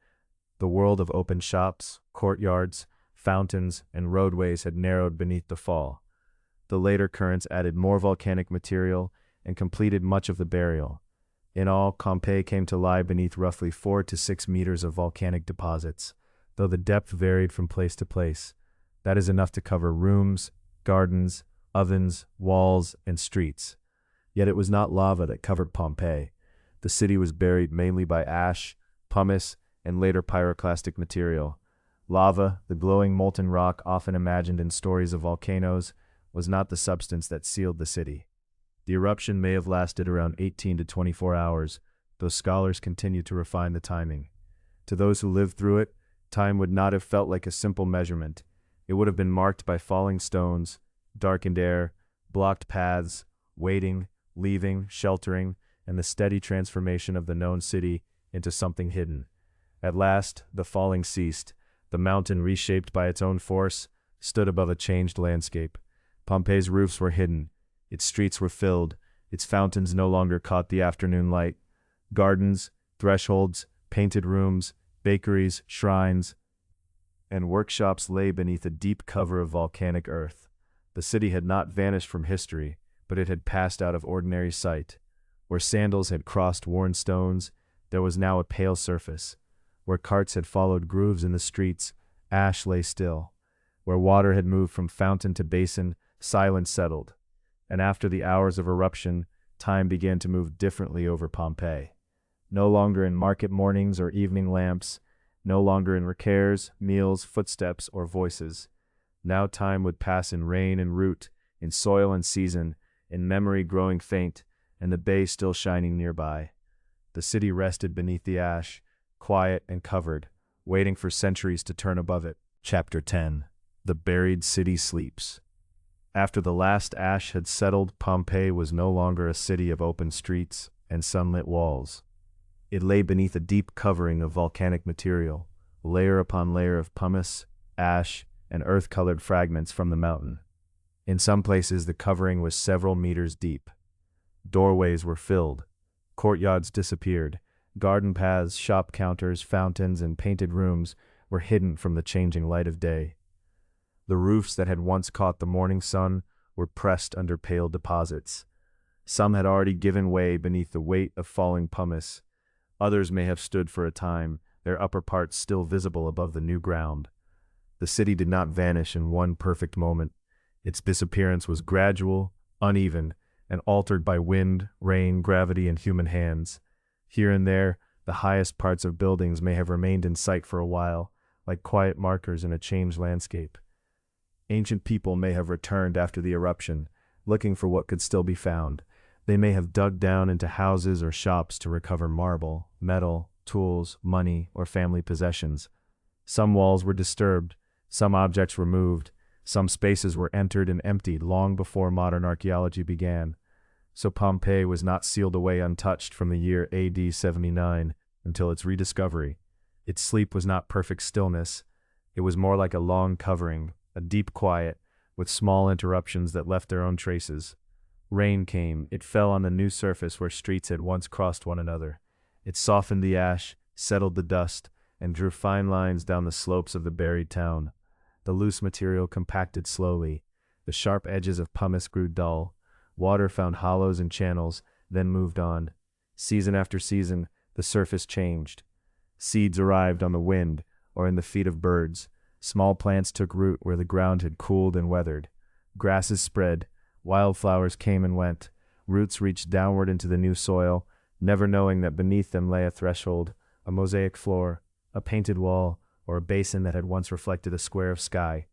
The world of open shops, courtyards, fountains, and roadways had narrowed beneath the fall. The later currents added more volcanic material and completed much of the burial. In all, Pompeii came to lie beneath roughly 4 to 6 meters of volcanic deposits, though the depth varied from place to place. That is enough to cover rooms, gardens, ovens, walls, and streets. Yet it was not lava that covered Pompeii. The city was buried mainly by ash, pumice, and later pyroclastic material. Lava, the glowing molten rock often imagined in stories of volcanoes, was not the substance that sealed the city. The eruption may have lasted around 18 to 24 hours, though scholars continue to refine the timing. To those who lived through it, time would not have felt like a simple measurement. It would have been marked by falling stones, darkened air, blocked paths, waiting, leaving, sheltering, and the steady transformation of the known city into something hidden. At last, the falling ceased. The mountain, reshaped by its own force, stood above a changed landscape. Pompeii's roofs were hidden. Its streets were filled. Its fountains no longer caught the afternoon light. Gardens, thresholds, painted rooms, bakeries, shrines, and workshops lay beneath a deep cover of volcanic earth. The city had not vanished from history, but it had passed out of ordinary sight. Where sandals had crossed worn stones, there was now a pale surface. Where carts had followed grooves in the streets, ash lay still. Where water had moved from fountain to basin, silence settled. And after the hours of eruption, time began to move differently over Pompeii. No longer in market mornings or evening lamps, no longer in repairs, meals, footsteps, or voices. Now time would pass in rain and root, in soil and season, in memory growing faint, and the bay still shining nearby. The city rested beneath the ash, quiet and covered, waiting for centuries to turn above it. Chapter 10. The Buried City Sleeps. After the last ash had settled, Pompeii was no longer a city of open streets and sunlit walls. It lay beneath a deep covering of volcanic material, layer upon layer of pumice, ash, and earth-colored fragments from the mountain. In some places, the covering was several meters deep. Doorways were filled. Courtyards disappeared. Garden paths, shop counters, fountains, and painted rooms were hidden from the changing light of day. The roofs that had once caught the morning sun were pressed under pale deposits. Some had already given way beneath the weight of falling pumice. Others may have stood for a time, their upper parts still visible above the new ground. The city did not vanish in one perfect moment. Its disappearance was gradual, uneven, and altered by wind, rain, gravity, and human hands. Here and there, the highest parts of buildings may have remained in sight for a while, like quiet markers in a changed landscape. Ancient people may have returned after the eruption, looking for what could still be found. They may have dug down into houses or shops to recover marble, metal, tools, money, or family possessions. Some walls were disturbed, some objects were moved, some spaces were entered and emptied long before modern archaeology began. So Pompeii was not sealed away untouched from the year AD 79 until its rediscovery. Its sleep was not perfect stillness. It was more like a long covering, a deep quiet, with small interruptions that left their own traces. Rain came. It fell on the new surface where streets had once crossed one another. It softened the ash, settled the dust, and drew fine lines down the slopes of the buried town. The loose material compacted slowly. The sharp edges of pumice grew dull. Water found hollows and channels, then moved on. Season after season, the surface changed. Seeds arrived on the wind or in the feet of birds. Small plants took root where the ground had cooled and weathered. Grasses spread. Wildflowers came and went. Roots reached downward into the new soil, never knowing that beneath them lay a threshold, a mosaic floor, a painted wall, or a basin that had once reflected a square of sky.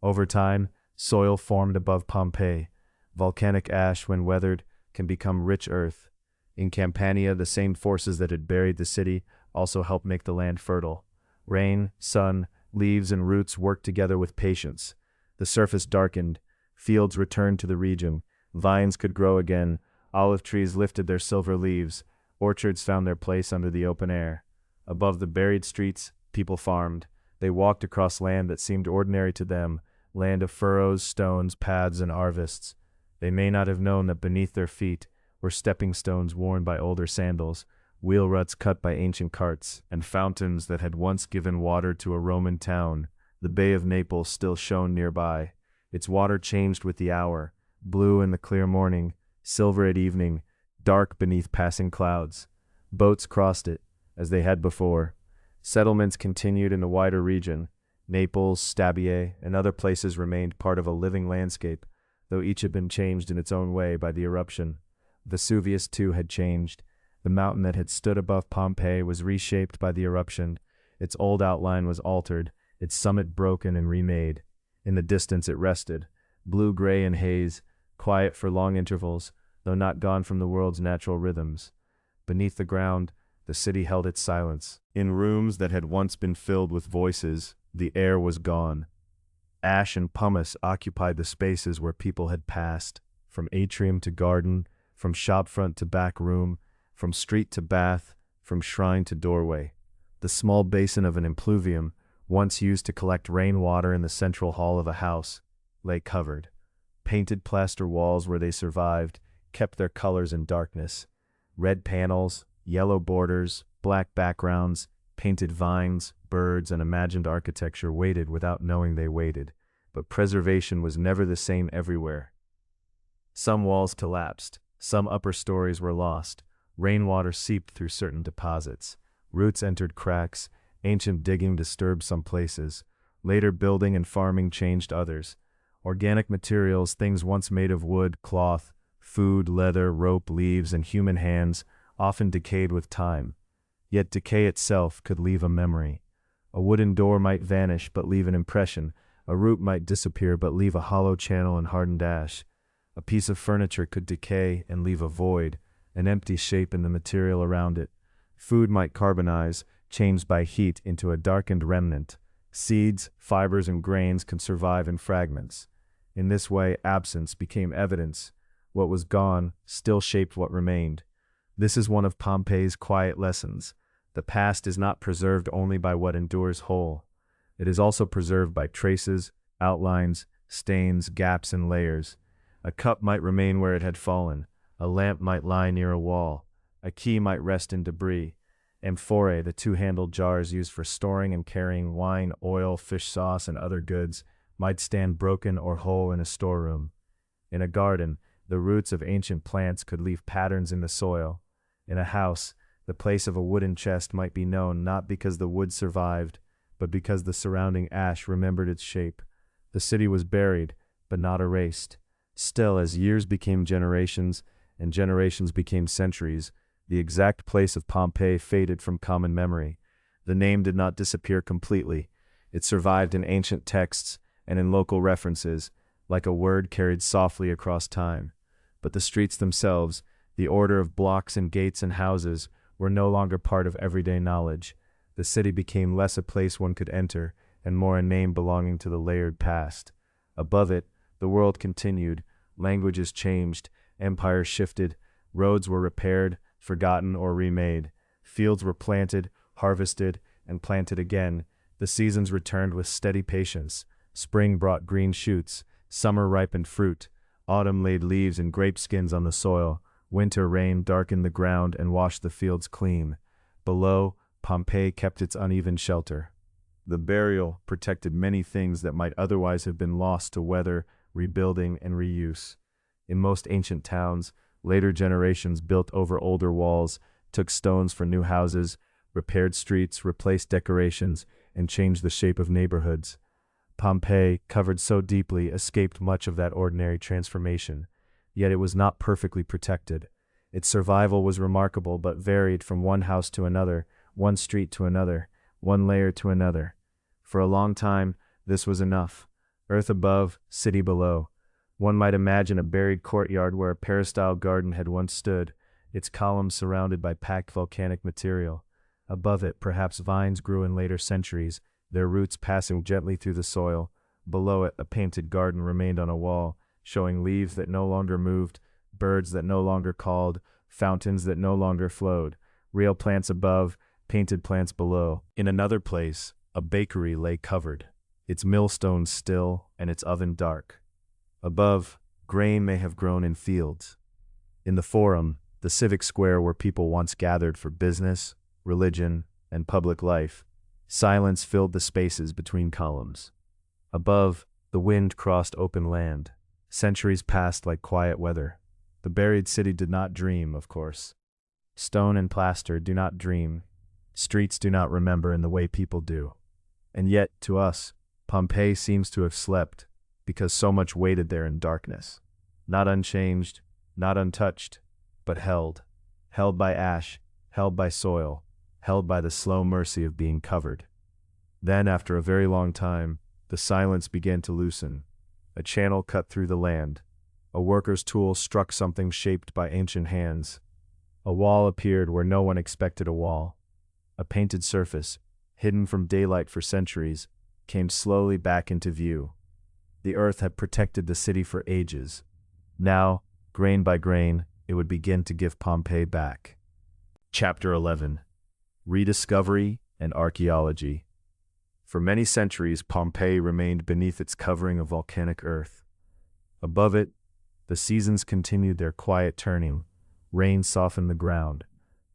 Over time, soil formed above Pompeii. Volcanic ash, when weathered, can become rich earth. In Campania, the same forces that had buried the city also helped make the land fertile. Rain, sun, leaves, and roots worked together with patience. The surface darkened, fields returned to the region, vines could grow again, olive trees lifted their silver leaves, orchards found their place under the open air. Above the buried streets, people farmed. They walked across land that seemed ordinary to them, land of furrows, stones, paths, and harvests. They may not have known that beneath their feet were stepping stones worn by older sandals, wheel ruts cut by ancient carts, and fountains that had once given water to a Roman town. The Bay of Naples still shone nearby. Its water changed with the hour, blue in the clear morning, silver at evening, dark beneath passing clouds. Boats crossed it, as they had before. Settlements continued in the wider region. Naples, Stabiae, and other places remained part of a living landscape, though each had been changed in its own way by the eruption. Vesuvius, too, had changed. The mountain that had stood above Pompeii was reshaped by the eruption. Its old outline was altered, its summit broken and remade. In the distance it rested, blue-gray in haze, quiet for long intervals, though not gone from the world's natural rhythms. Beneath the ground, the city held its silence. In rooms that had once been filled with voices, the air was gone. Ash and pumice occupied the spaces where people had passed, from atrium to garden, from shopfront to back room, from street to bath, from shrine to doorway. The small basin of an impluvium, once used to collect rainwater in the central hall of a house, lay covered. Painted plaster walls where they survived kept their colors in darkness. Red panels, yellow borders, black backgrounds, painted vines, birds, and imagined architecture waited without knowing they waited, but preservation was never the same everywhere. Some walls collapsed, some upper stories were lost, rainwater seeped through certain deposits, roots entered cracks, ancient digging disturbed some places, later building and farming changed others. Organic materials, things once made of wood, cloth, food, leather, rope, leaves, and human hands, often decayed with time. Yet decay itself could leave a memory. A wooden door might vanish but leave an impression, a root might disappear but leave a hollow channel and hardened ash. A piece of furniture could decay and leave a void, an empty shape in the material around it. Food might carbonize, changed by heat into a darkened remnant. Seeds, fibers, and grains could survive in fragments. In this way, absence became evidence. What was gone still shaped what remained. This is one of Pompeii's quiet lessons. The past is not preserved only by what endures whole. It is also preserved by traces, outlines, stains, gaps, and layers. A cup might remain where it had fallen. A lamp might lie near a wall. A key might rest in debris. Amphorae, the two-handled jars used for storing and carrying wine, oil, fish sauce, and other goods, might stand broken or whole in a storeroom. In a garden, the roots of ancient plants could leave patterns in the soil. In a house, the place of a wooden chest might be known not because the wood survived, but because the surrounding ash remembered its shape. The city was buried, but not erased. Still, as years became generations, and generations became centuries, the exact place of Pompeii faded from common memory. The name did not disappear completely. It survived in ancient texts and in local references, like a word carried softly across time. But the streets themselves, the order of blocks and gates and houses, were no longer part of everyday knowledge. The city became less a place one could enter, and more a name belonging to the layered past. Above it, the world continued, languages changed, empires shifted, roads were repaired, forgotten, or remade. Fields were planted, harvested, and planted again. The seasons returned with steady patience. Spring brought green shoots, summer ripened fruit, autumn laid leaves and grape skins on the soil, winter rain darkened the ground and washed the fields clean. Below, Pompeii kept its uneven shelter. The burial protected many things that might otherwise have been lost to weather, rebuilding, and reuse. In most ancient towns, later generations built over older walls, took stones for new houses, repaired streets, replaced decorations, and changed the shape of neighborhoods. Pompeii, covered so deeply, escaped much of that ordinary transformation, yet it was not perfectly protected. Its survival was remarkable but varied from one house to another, one street to another, one layer to another. For a long time, this was enough. Earth above, city below. One might imagine a buried courtyard where a peristyle garden had once stood, its columns surrounded by packed volcanic material. Above it, perhaps vines grew in later centuries, their roots passing gently through the soil. Below it, a painted garden remained on a wall, showing leaves that no longer moved, birds that no longer called, fountains that no longer flowed, real plants above, painted plants below. In another place, a bakery lay covered, its millstones still and its oven dark. Above, grain may have grown in fields. In the Forum, the civic square where people once gathered for business, religion, and public life, silence filled the spaces between columns. Above, the wind crossed open land. Centuries passed like quiet weather. The buried city did not dream, of course. Stone and plaster do not dream. Streets do not remember in the way people do. And yet, to us, Pompeii seems to have slept, because so much waited there in darkness. Not unchanged, not untouched, but held. Held by ash, held by soil, held by the slow mercy of being covered. Then, after a very long time, the silence began to loosen. A channel cut through the land. A worker's tool struck something shaped by ancient hands. A wall appeared where no one expected a wall. A painted surface, hidden from daylight for centuries, came slowly back into view. The earth had protected the city for ages. Now, grain by grain, it would begin to give Pompeii back. Chapter 11. Rediscovery and Archaeology. For many centuries, Pompeii remained beneath its covering of volcanic earth. Above it, the seasons continued their quiet turning. Rain softened the ground.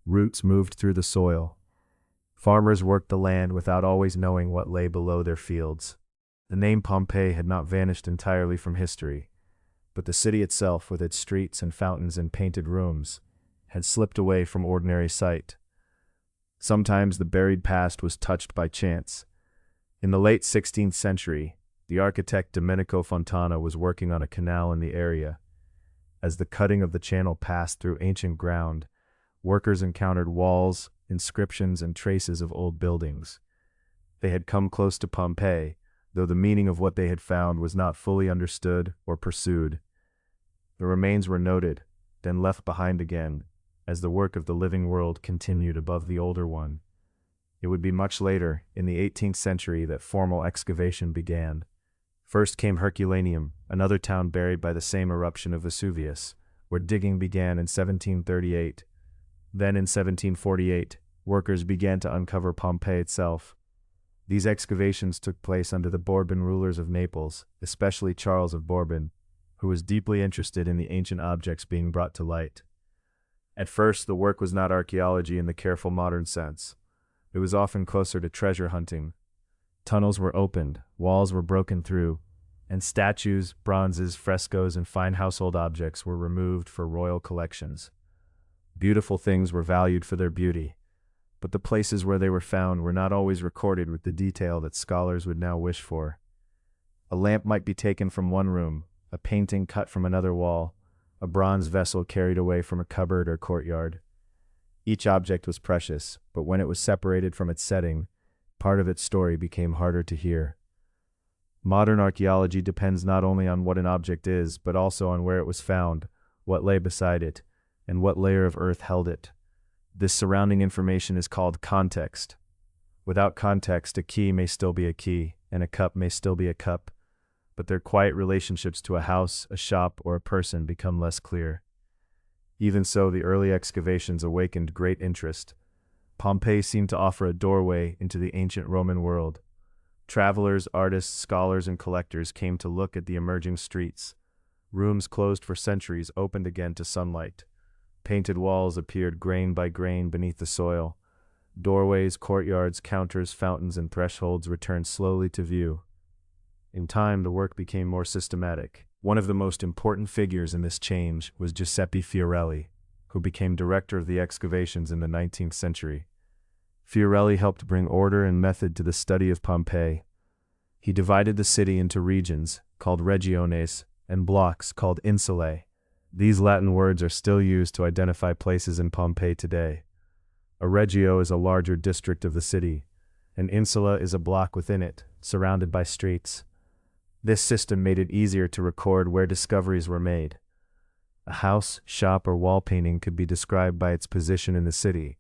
Roots moved through the soil. Farmers worked the land without always knowing what lay below their fields. The name Pompeii had not vanished entirely from history, but the city itself, with its streets and fountains and painted rooms, had slipped away from ordinary sight. Sometimes the buried past was touched by chance. In the late 16th century, the architect Domenico Fontana was working on a canal in the area. As the cutting of the channel passed through ancient ground, workers encountered walls, inscriptions, and traces of old buildings. They had come close to Pompeii, though the meaning of what they had found was not fully understood or pursued. The remains were noted, then left behind again, as the work of the living world continued above the older one. It would be much later, in the 18th century, that formal excavation began. First came Herculaneum, another town buried by the same eruption of Vesuvius, where digging began in 1738. Then in 1748, workers began to uncover Pompeii itself. These excavations took place under the Bourbon rulers of Naples, especially Charles of Bourbon, who was deeply interested in the ancient objects being brought to light. At first, the work was not archaeology in the careful modern sense. It was often closer to treasure hunting. Tunnels were opened, walls were broken through, and statues, bronzes, frescoes, and fine household objects were removed for royal collections. Beautiful things were valued for their beauty, but the places where they were found were not always recorded with the detail that scholars would now wish for. A lamp might be taken from one room, a painting cut from another wall, a bronze vessel carried away from a cupboard or courtyard. Each object was precious, but when it was separated from its setting, part of its story became harder to hear. Modern archaeology depends not only on what an object is, but also on where it was found, what lay beside it, and what layer of earth held it. This surrounding information is called context. Without context, a key may still be a key, and a cup may still be a cup, but their quiet relationships to a house, a shop, or a person become less clear. Even so, the early excavations awakened great interest. Pompeii seemed to offer a doorway into the ancient Roman world. Travelers, artists, scholars, and collectors came to look at the emerging streets. Rooms closed for centuries opened again to sunlight. Painted walls appeared grain by grain beneath the soil. Doorways, courtyards, counters, fountains, and thresholds returned slowly to view. In time, the work became more systematic. One of the most important figures in this change was Giuseppe Fiorelli, who became director of the excavations in the 19th century. Fiorelli helped bring order and method to the study of Pompeii. He divided the city into regions, called regiones, and blocks, called insulae. These Latin words are still used to identify places in Pompeii today. A regio is a larger district of the city. An insula is a block within it, surrounded by streets. This system made it easier to record where discoveries were made. A house, shop, or wall painting could be described by its position in the city,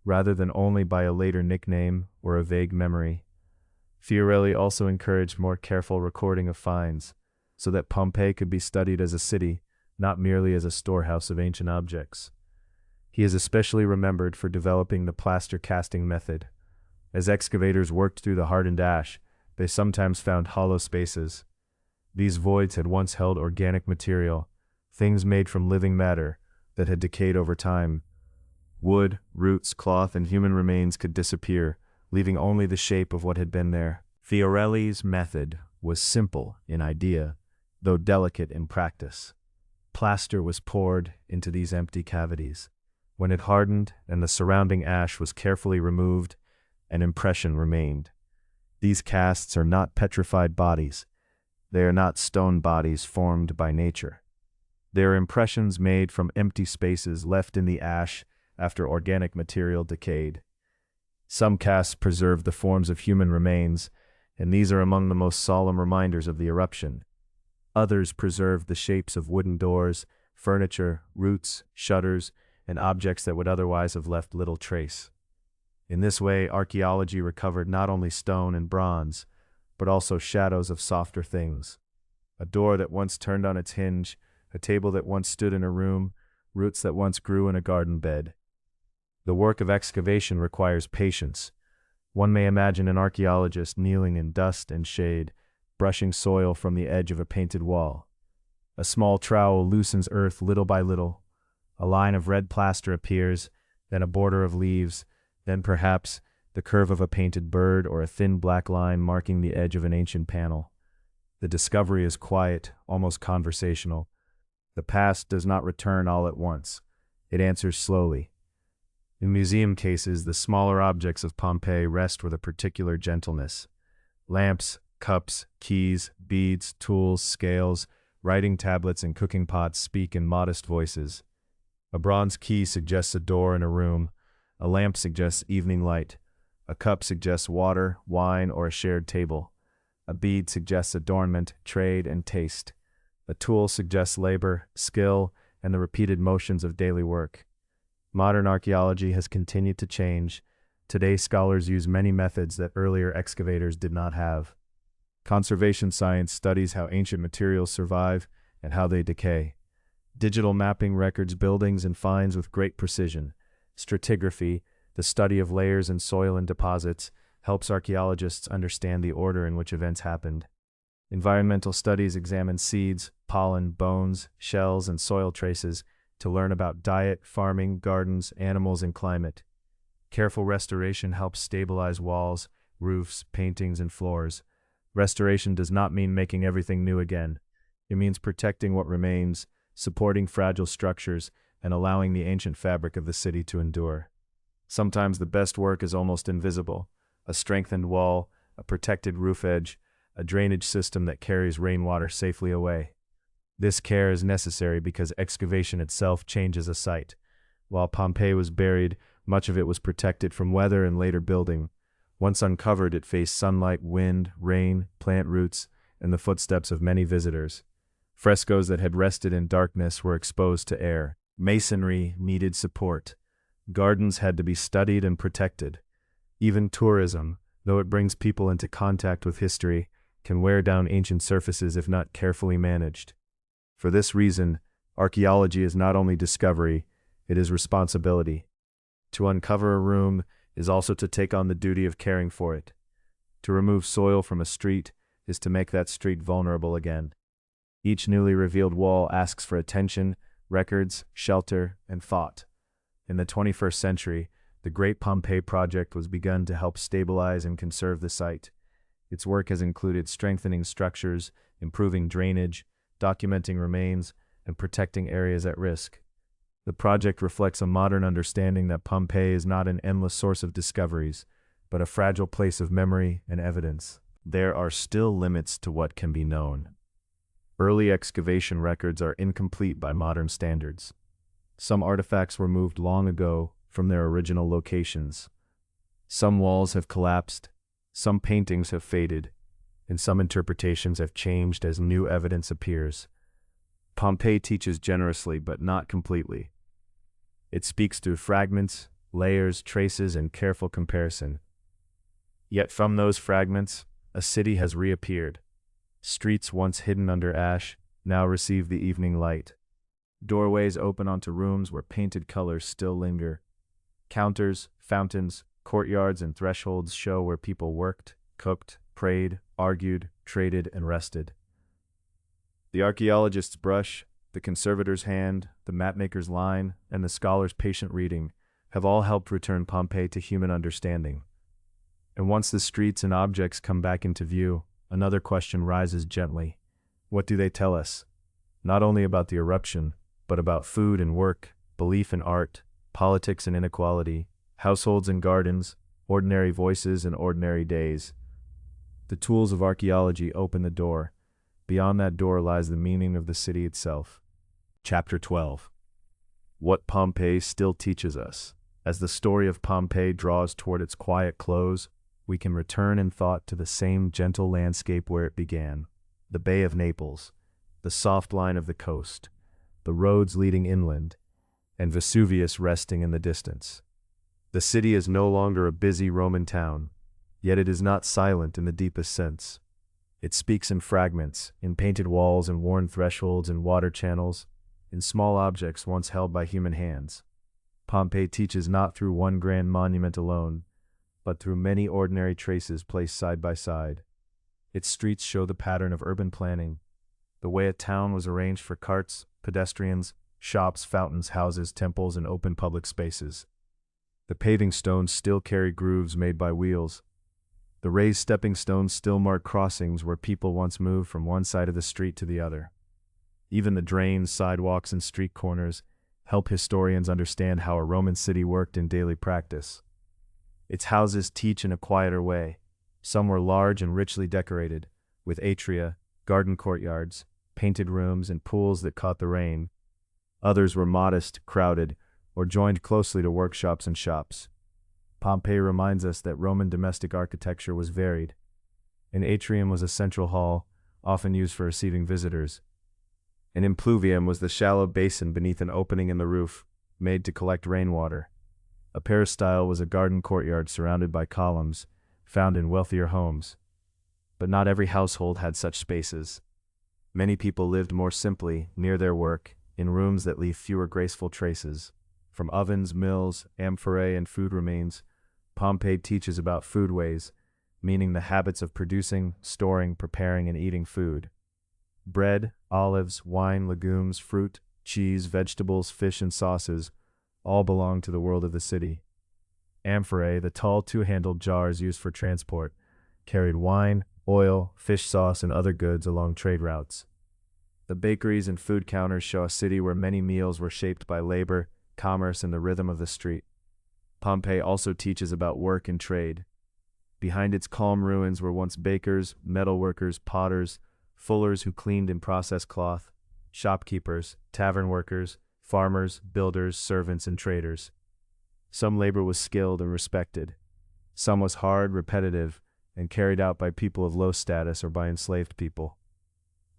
rather than only by a later nickname or a vague memory. Fiorelli also encouraged more careful recording of finds, so that Pompeii could be studied as a city, not merely as a storehouse of ancient objects. He is especially remembered for developing the plaster casting method. As excavators worked through the hardened ash, they sometimes found hollow spaces. These voids had once held organic material, things made from living matter that had decayed over time. Wood, roots, cloth, and human remains could disappear, leaving only the shape of what had been there. Fiorelli's method was simple in idea, though delicate in practice. Plaster was poured into these empty cavities. When it hardened and the surrounding ash was carefully removed, an impression remained. These casts are not petrified bodies. They are not stone bodies formed by nature. They are impressions made from empty spaces left in the ash after organic material decayed. Some casts preserve the forms of human remains, and these are among the most solemn reminders of the eruption. Others preserve the shapes of wooden doors, furniture, roots, shutters, and objects that would otherwise have left little trace. In this way, archaeology recovered not only stone and bronze, but also shadows of softer things. A door that once turned on its hinge, a table that once stood in a room, roots that once grew in a garden bed. The work of excavation requires patience. One may imagine an archaeologist kneeling in dust and shade, brushing soil from the edge of a painted wall. A small trowel loosens earth little by little. A line of red plaster appears, then a border of leaves, then perhaps the curve of a painted bird or a thin black line marking the edge of an ancient panel. The discovery is quiet, almost conversational. The past does not return all at once. It answers slowly. In museum cases, the smaller objects of Pompeii rest with a particular gentleness. Lamps, cups, keys, beads, tools, scales, writing tablets, and cooking pots speak in modest voices. A bronze key suggests a door in a room. A lamp suggests evening light. A cup suggests water, wine, or a shared table. A bead suggests adornment, trade, and taste. A tool suggests labor, skill, and the repeated motions of daily work. Modern archaeology has continued to change. Today, scholars use many methods that earlier excavators did not have. Conservation science studies how ancient materials survive and how they decay. Digital mapping records buildings and finds with great precision. Stratigraphy, the study of layers in soil and deposits, helps archaeologists understand the order in which events happened. Environmental studies examine seeds, pollen, bones, shells, and soil traces to learn about diet, farming, gardens, animals, and climate. Careful restoration helps stabilize walls, roofs, paintings, and floors. Restoration does not mean making everything new again. It means protecting what remains, supporting fragile structures, and allowing the ancient fabric of the city to endure. Sometimes the best work is almost invisible. A strengthened wall, a protected roof edge, a drainage system that carries rainwater safely away. This care is necessary because excavation itself changes a site. While Pompeii was buried, much of it was protected from weather and later building. Once uncovered, it faced sunlight, wind, rain, plant roots, and the footsteps of many visitors. Frescoes that had rested in darkness were exposed to air. Masonry needed support. Gardens had to be studied and protected. Even tourism, though it brings people into contact with history, can wear down ancient surfaces if not carefully managed. For this reason, archaeology is not only discovery, it is responsibility. To uncover a room is also to take on the duty of caring for it. To remove soil from a street is to make that street vulnerable again. Each newly revealed wall asks for attention, records, shelter, and thought. In the 21st century, the Great Pompeii Project was begun to help stabilize and conserve the site. Its work has included strengthening structures, improving drainage, documenting remains, and protecting areas at risk. The project reflects a modern understanding that Pompeii is not an endless source of discoveries, but a fragile place of memory and evidence. There are still limits to what can be known. Early excavation records are incomplete by modern standards. Some artifacts were moved long ago from their original locations. Some walls have collapsed, some paintings have faded, and some interpretations have changed as new evidence appears. Pompeii teaches generously but not completely. It speaks through fragments, layers, traces, and careful comparison. Yet from those fragments, a city has reappeared. Streets once hidden under ash now receive the evening light. Doorways open onto rooms where painted colors still linger. Counters, fountains, courtyards, and thresholds show where people worked, cooked, prayed, argued, traded, and rested. The archaeologist's brush, the conservator's hand, the mapmaker's line, and the scholar's patient reading have all helped return Pompeii to human understanding. And once the streets and objects come back into view, another question rises gently. What do they tell us? Not only about the eruption, but about food and work, belief and art, politics and inequality, households and gardens, ordinary voices and ordinary days. The tools of archaeology open the door. Beyond that door lies the meaning of the city itself. Chapter 12. What Pompeii still teaches us. As the story of Pompeii draws toward its quiet close, we can return in thought to the same gentle landscape where it began. The Bay of Naples, the soft line of the coast, the roads leading inland, and Vesuvius resting in the distance. The city is no longer a busy Roman town, yet it is not silent in the deepest sense. It speaks in fragments, in painted walls and worn thresholds and water channels, in small objects once held by human hands. Pompeii teaches not through one grand monument alone, but through many ordinary traces placed side by side. Its streets show the pattern of urban planning, the way a town was arranged for carts, pedestrians, shops, fountains, houses, temples, and open public spaces. The paving stones still carry grooves made by wheels. The raised stepping stones still mark crossings where people once moved from one side of the street to the other. Even the drains, sidewalks, and street corners help historians understand how a Roman city worked in daily practice. Its houses teach in a quieter way. Some were large and richly decorated, with atria, garden courtyards, painted rooms, and pools that caught the rain. Others were modest, crowded, or joined closely to workshops and shops. Pompeii reminds us that Roman domestic architecture was varied. An atrium was a central hall, often used for receiving visitors. An impluvium was the shallow basin beneath an opening in the roof, made to collect rainwater. A peristyle was a garden courtyard surrounded by columns, found in wealthier homes. But not every household had such spaces. Many people lived more simply, near their work, in rooms that leave fewer graceful traces. From ovens, mills, amphorae, and food remains, Pompeii teaches about foodways, meaning the habits of producing, storing, preparing, and eating food. Bread, olives, wine, legumes, fruit, cheese, vegetables, fish, and sauces all belong to the world of the city. Amphorae, the tall two-handled jars used for transport, carried wine, oil, fish sauce, and other goods along trade routes. The bakeries and food counters show a city where many meals were shaped by labor, commerce, and the rhythm of the street. Pompeii also teaches about work and trade. Behind its calm ruins were once bakers, metalworkers, potters, fullers who cleaned and processed cloth, shopkeepers, tavern workers, farmers, builders, servants, and traders. Some labor was skilled and respected. Some was hard, repetitive, and carried out by people of low status or by enslaved people.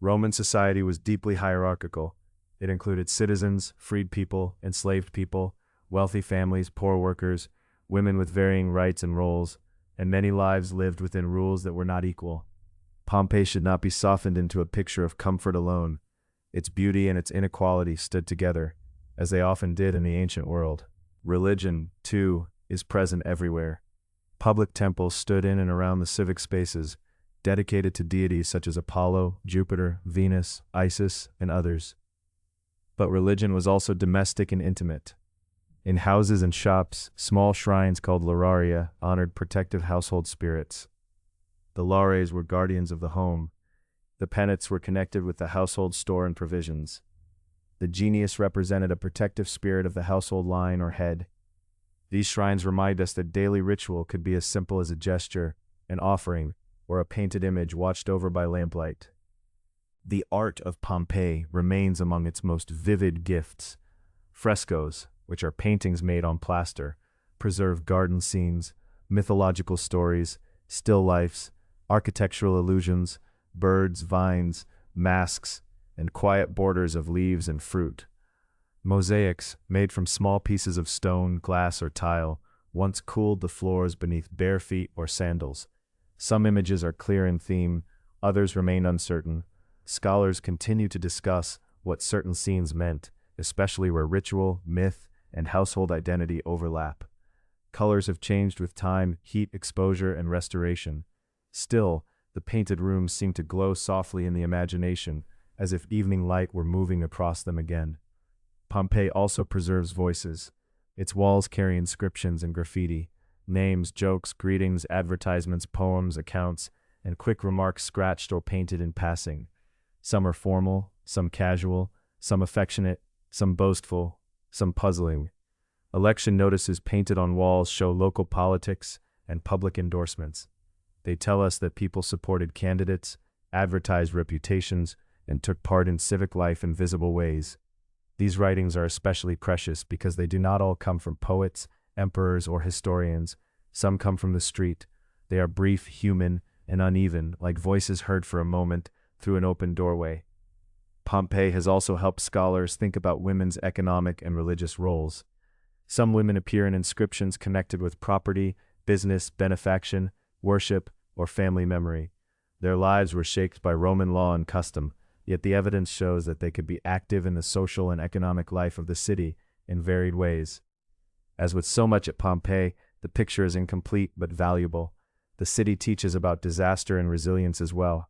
Roman society was deeply hierarchical. It included citizens, freed people, enslaved people, wealthy families, poor workers, women with varying rights and roles, and many lives lived within rules that were not equal. Pompeii should not be softened into a picture of comfort alone. Its beauty and its inequality stood together, as they often did in the ancient world. Religion, too, is present everywhere. Public temples stood in and around the civic spaces, dedicated to deities such as Apollo, Jupiter, Venus, Isis, and others. But religion was also domestic and intimate. In houses and shops, small shrines called lauraria honored protective household spirits. The lares were guardians of the home. The penates were connected with the household store and provisions. The genius represented a protective spirit of the household line or head. These shrines remind us that daily ritual could be as simple as a gesture, an offering, or a painted image watched over by lamplight. The art of Pompeii remains among its most vivid gifts. Frescoes, which are paintings made on plaster, preserve garden scenes, mythological stories, still lifes, architectural illusions, birds, vines, masks, and quiet borders of leaves and fruit. Mosaics, made from small pieces of stone, glass, or tile, once cooled the floors beneath bare feet or sandals. Some images are clear in theme, others remain uncertain. Scholars continue to discuss what certain scenes meant, especially where ritual, myth, and household identity overlap. Colors have changed with time, heat, exposure, and restoration. Still, the painted rooms seem to glow softly in the imagination, as if evening light were moving across them again. Pompeii also preserves voices. Its walls carry inscriptions and graffiti, names, jokes, greetings, advertisements, poems, accounts, and quick remarks scratched or painted in passing. Some are formal, some casual, some affectionate, some boastful, some puzzling. Election notices painted on walls show local politics and public endorsements. They tell us that people supported candidates, advertised reputations, and took part in civic life in visible ways. These writings are especially precious because they do not all come from poets, emperors, or historians. Some come from the street. They are brief, human, and uneven, like voices heard for a moment through an open doorway. Pompeii has also helped scholars think about women's economic and religious roles. Some women appear in inscriptions connected with property, business, benefaction, worship, or family memory. Their lives were shaped by Roman law and custom, yet the evidence shows that they could be active in the social and economic life of the city in varied ways. As with so much at Pompeii, the picture is incomplete but valuable. The city teaches about disaster and resilience as well.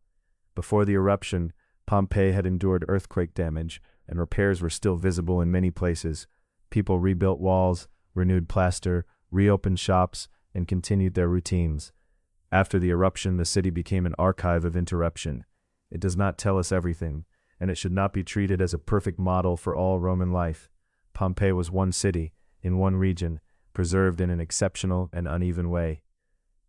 Before the eruption, Pompeii had endured earthquake damage, and repairs were still visible in many places. People rebuilt walls, renewed plaster, reopened shops, and continued their routines. After the eruption, the city became an archive of interruption. It does not tell us everything, and it should not be treated as a perfect model for all Roman life. Pompeii was one city, in one region, preserved in an exceptional and uneven way.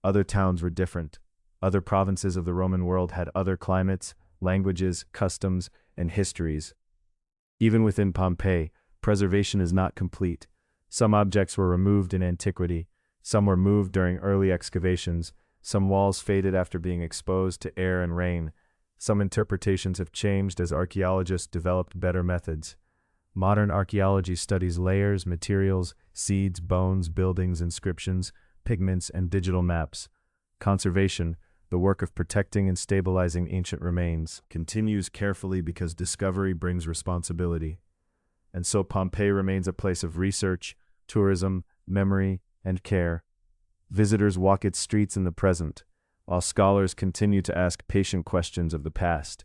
Other towns were different. Other provinces of the Roman world had other climates, languages, customs, and histories. Even within Pompeii, preservation is not complete. Some objects were removed in antiquity, some were moved during early excavations, some walls faded after being exposed to air and rain. Some interpretations have changed as archaeologists developed better methods. Modern archaeology studies layers, materials, seeds, bones, buildings, inscriptions, pigments, and digital maps. Conservation, the work of protecting and stabilizing ancient remains, continues carefully because discovery brings responsibility. And so Pompeii remains a place of research, tourism, memory, and care. Visitors walk its streets in the present, while scholars continue to ask patient questions of the past.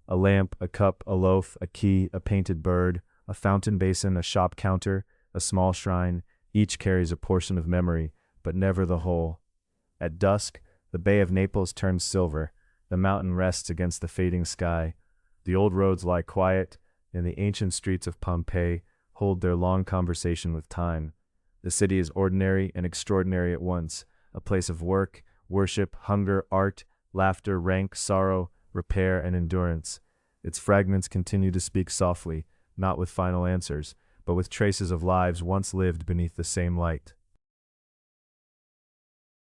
A lamp, a cup, a loaf, a key, a painted bird, a fountain basin, a shop counter, a small shrine, each carries a portion of memory, but never the whole. At dusk, the Bay of Naples turns silver, the mountain rests against the fading sky. The old roads lie quiet, and the ancient streets of Pompeii hold their long conversation with time. The city is ordinary and extraordinary at once, a place of work, worship, hunger, art, laughter, rank, sorrow, repair, and endurance. Its fragments continue to speak softly, not with final answers, but with traces of lives once lived beneath the same light.